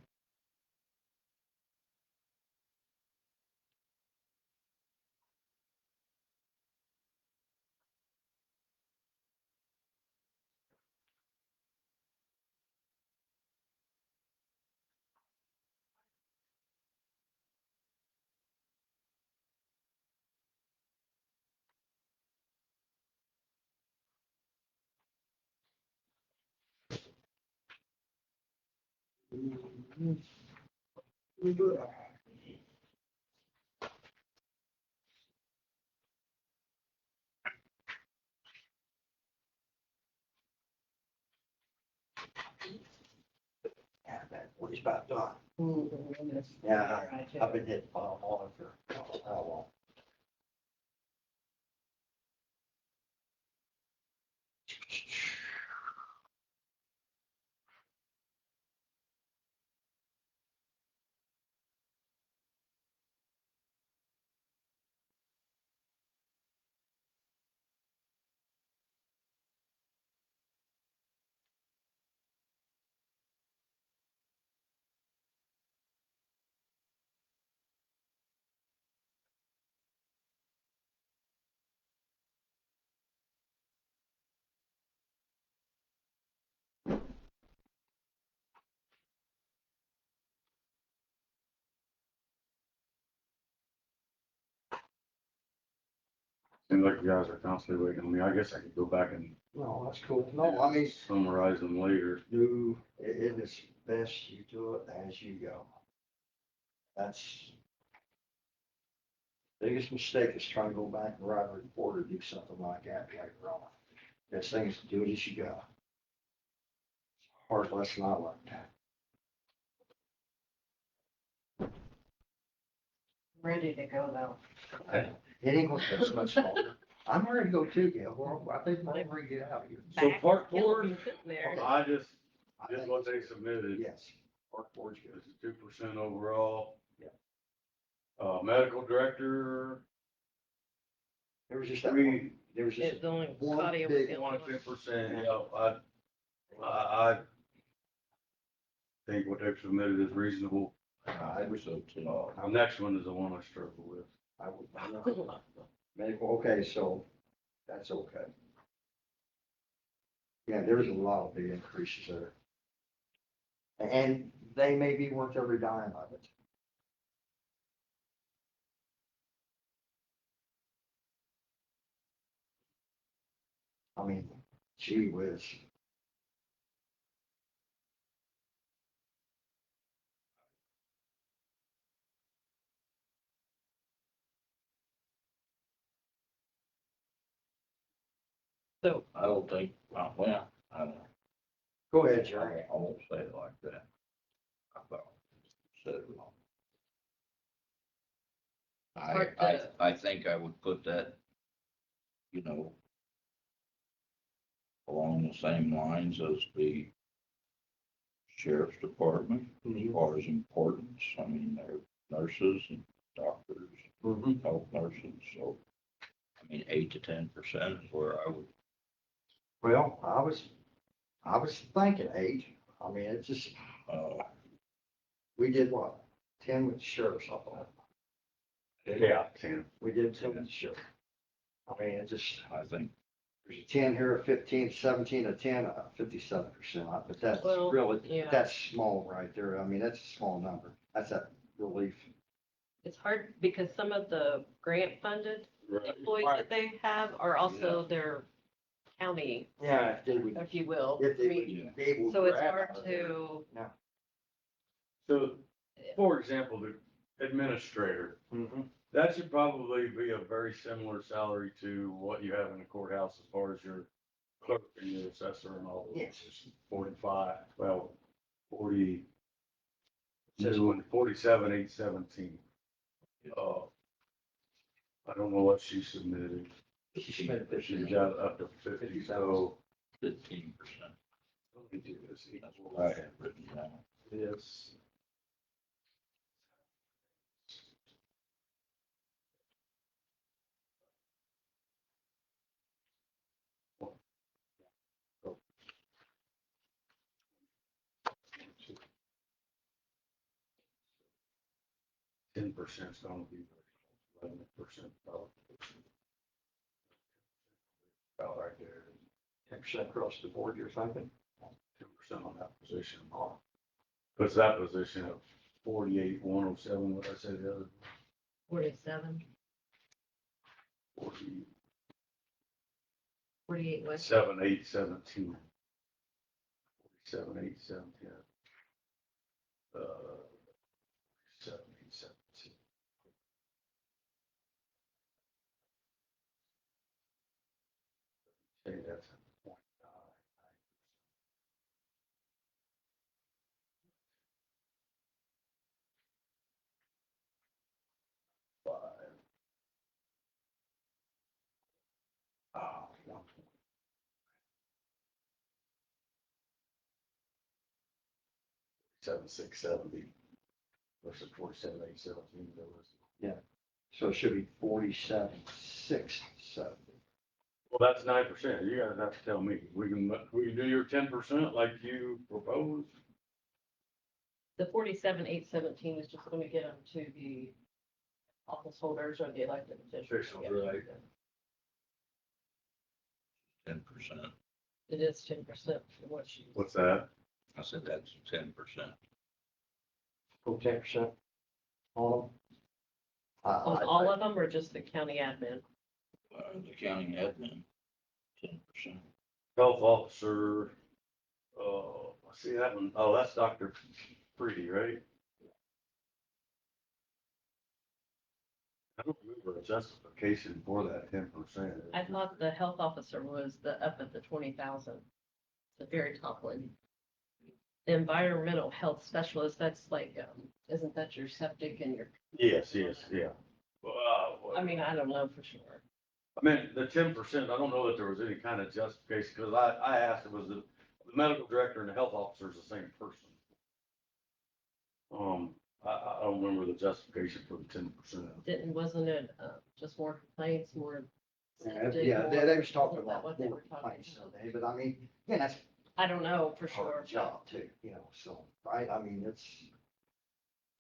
Yeah, that one's about done. Mhm. Yeah, All right, I've been hitting bottom on for how long? Seems like you guys are constantly waiting on me. I guess I could go back and No, that's cool. No, I mean, summarize them later. it is best you do it as you go. That's biggest mistake is trying to go back and write a report or do something like that later on. Best thing is to do it as you go. Hard lesson I learned. Ready to go though. It ain't gonna take much longer. I'm ready to go too, Gail. Well, I think we're ready to get out of here. So Back park killing board, me sitting there. I just I did think- what they submitted. Yes, park board's good. This is 2% overall. Yeah. Medical director, There was just that, we, there was just It's only one Claudia was big the only want one. 10%, yeah, I think what they've submitted is reasonable. I was, So, too. The next one is the one I struggle with. I would, medical, okay, so that's okay. Yeah, there's a lot of big increases there. And they may be worth every dime of it. I mean, gee whiz. So, I don't think, well, I don't. Go ahead, Jerry. I won't say it like that. I thought, said it wrong. Hard I to- think I would put that, you know, along the same lines as the sheriff's department, as far as importance. I mean, they're nurses and doctors, Mhm. health nurses, so, I mean, 8 to 10% is where I would, Well, I was thinking 8. I mean, it's just, uh, we did what? 10 with the sheriff's office. Yeah. 10. We did 10 with the sheriff. I mean, it just, I think, there's a 10 here, a 15, 17, a 10, 57%. But that's Well, really, yeah. that's small right there. I mean, that's a small number. That's a relief. it's hard because some of the grant funded employees that they have are also their county, Yeah, if they would, if you will. if I they mean, would be able to. so it's grab hard out of there. to, So, for example, the administrator, Mhm. that should probably be a very similar salary to what you have in the courthouse as far as your clerk and your assessor and all those. Yes. It's 45, well, 40, Says this one, 47,817. I don't know what she submitted. She submitted this. She got up to 50, so 15%. let me do this. That's what I had written down. This. Ten percent is gonna be 11%. About right there. 10% across the board, you're thinking? 10% on that position. Puts that position at 48,107, what I said the other, 47, 47,817. 48 what? 47,817. 7,817. Say that's a 0.9. Five. Ah, 1. 7,670 versus 47,817. So it should be 47,670. Well, that's 9%. You guys have to tell me. We can do your 10% like you proposed. The 47,817 is just going to get them to the office holders or the elected officials. Officials, Yeah. right. 10%. It is 10% from what she. What's that? I said that's 10%. Go 10%. All of them. On all of them or just the county admin? The county admin, 10%. Health officer, I see that one. Oh, that's Dr. Freedy, right? I don't remember a justification for that 10%. I thought the health officer was up at the 20,000, the very top one. The environmental health specialist, that's like, isn't that your septic and your, Yes, yeah. I mean, I don't know for sure. I mean, the 10%, I don't know that there was any kind of justification, because I asked, it was the medical director and the health officer is the same person. I don't remember the justification for the 10%. Wasn't it, just more complaints, more? septic, Yeah, more- they was talking wasn't that about what they more were talking complaints about? today, but I mean, yeah, that's I don't know for part sure. of the job too, you know, so, right, I mean, it's,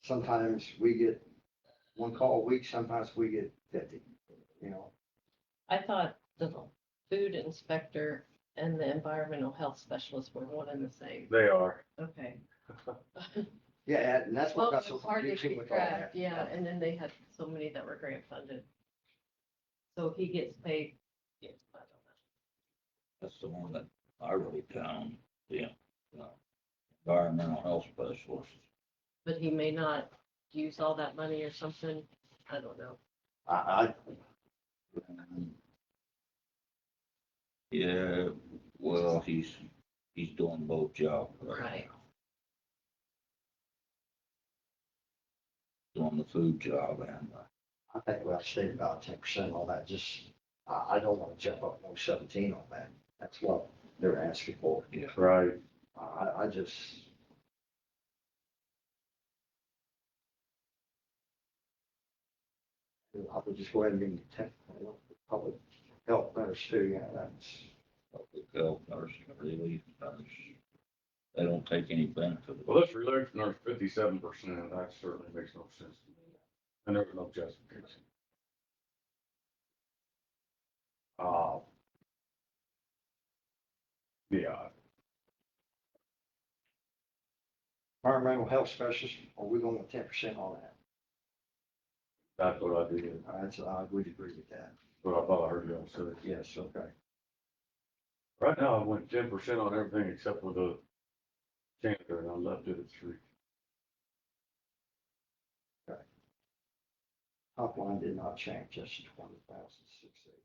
sometimes we get one call a week, sometimes we get 50, you know. I thought the food inspector and the environmental health specialist were one and the same. They are. Okay. Yeah, and that's what Well, got it so was hard to confusing keep with all track, that. yeah, and then they had so many that were grant funded. So he gets paid, yeah, I don't know. That's the one that I wrote down, yeah. Environmental health specialist. But he may not use all that money or something, I don't know. I, Yeah, well, he's doing both jobs right Right. now. Doing the food job and I think we ought to stay about 10% on that, just, I don't want to jump up on 17 on that, that's what they're asking for. Right. I just. I would just go ahead and give them public health nurse too, yeah, that's, public health nurse, relief nurse. They don't take any benefit. Well, this relief nurse 57%, that certainly makes no sense to me. And there was no justification. Yeah, environmental health specialist, are we going with 10% on that? that's what I did. That's, I would agree with that. But I thought I heard you all say. Yes, okay. Right now, I went 10% on everything except for the janitor, and I left it at 3. Top line did not change, just 20,680.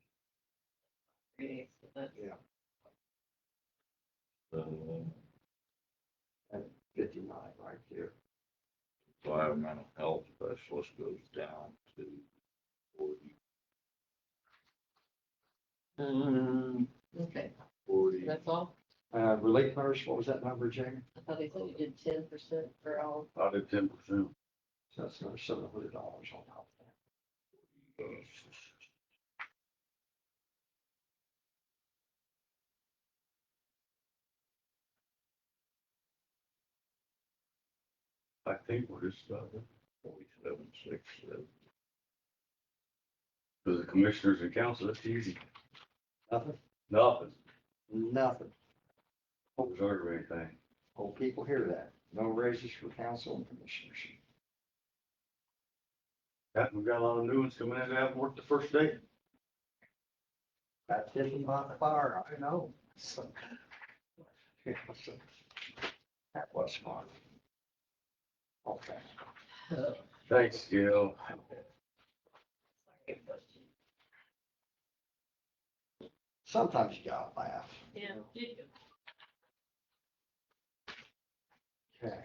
Okay, so that's- Yeah, Uh, and 59 right there. Environmental health specialist goes down to 40. Okay, 40. that's all? Relief nurse, what was that number, Jamie? I thought he said you did 10% for all. I did 10%. So that's another $700 on top of that. I think we're just about it. 47,670. For the commissioners and council, it's easy. Nothing? Nothing. Nothing. Don't reserve anything. Hope people hear that. No raises for council and commissioners. Yeah, we've got a lot of new ones coming in that haven't worked the first day. Baptism by fire, I know. That was fun. Okay. Oh, Thanks, Gil. sorry. Sometimes you gotta laugh. Yeah, you do. Okay.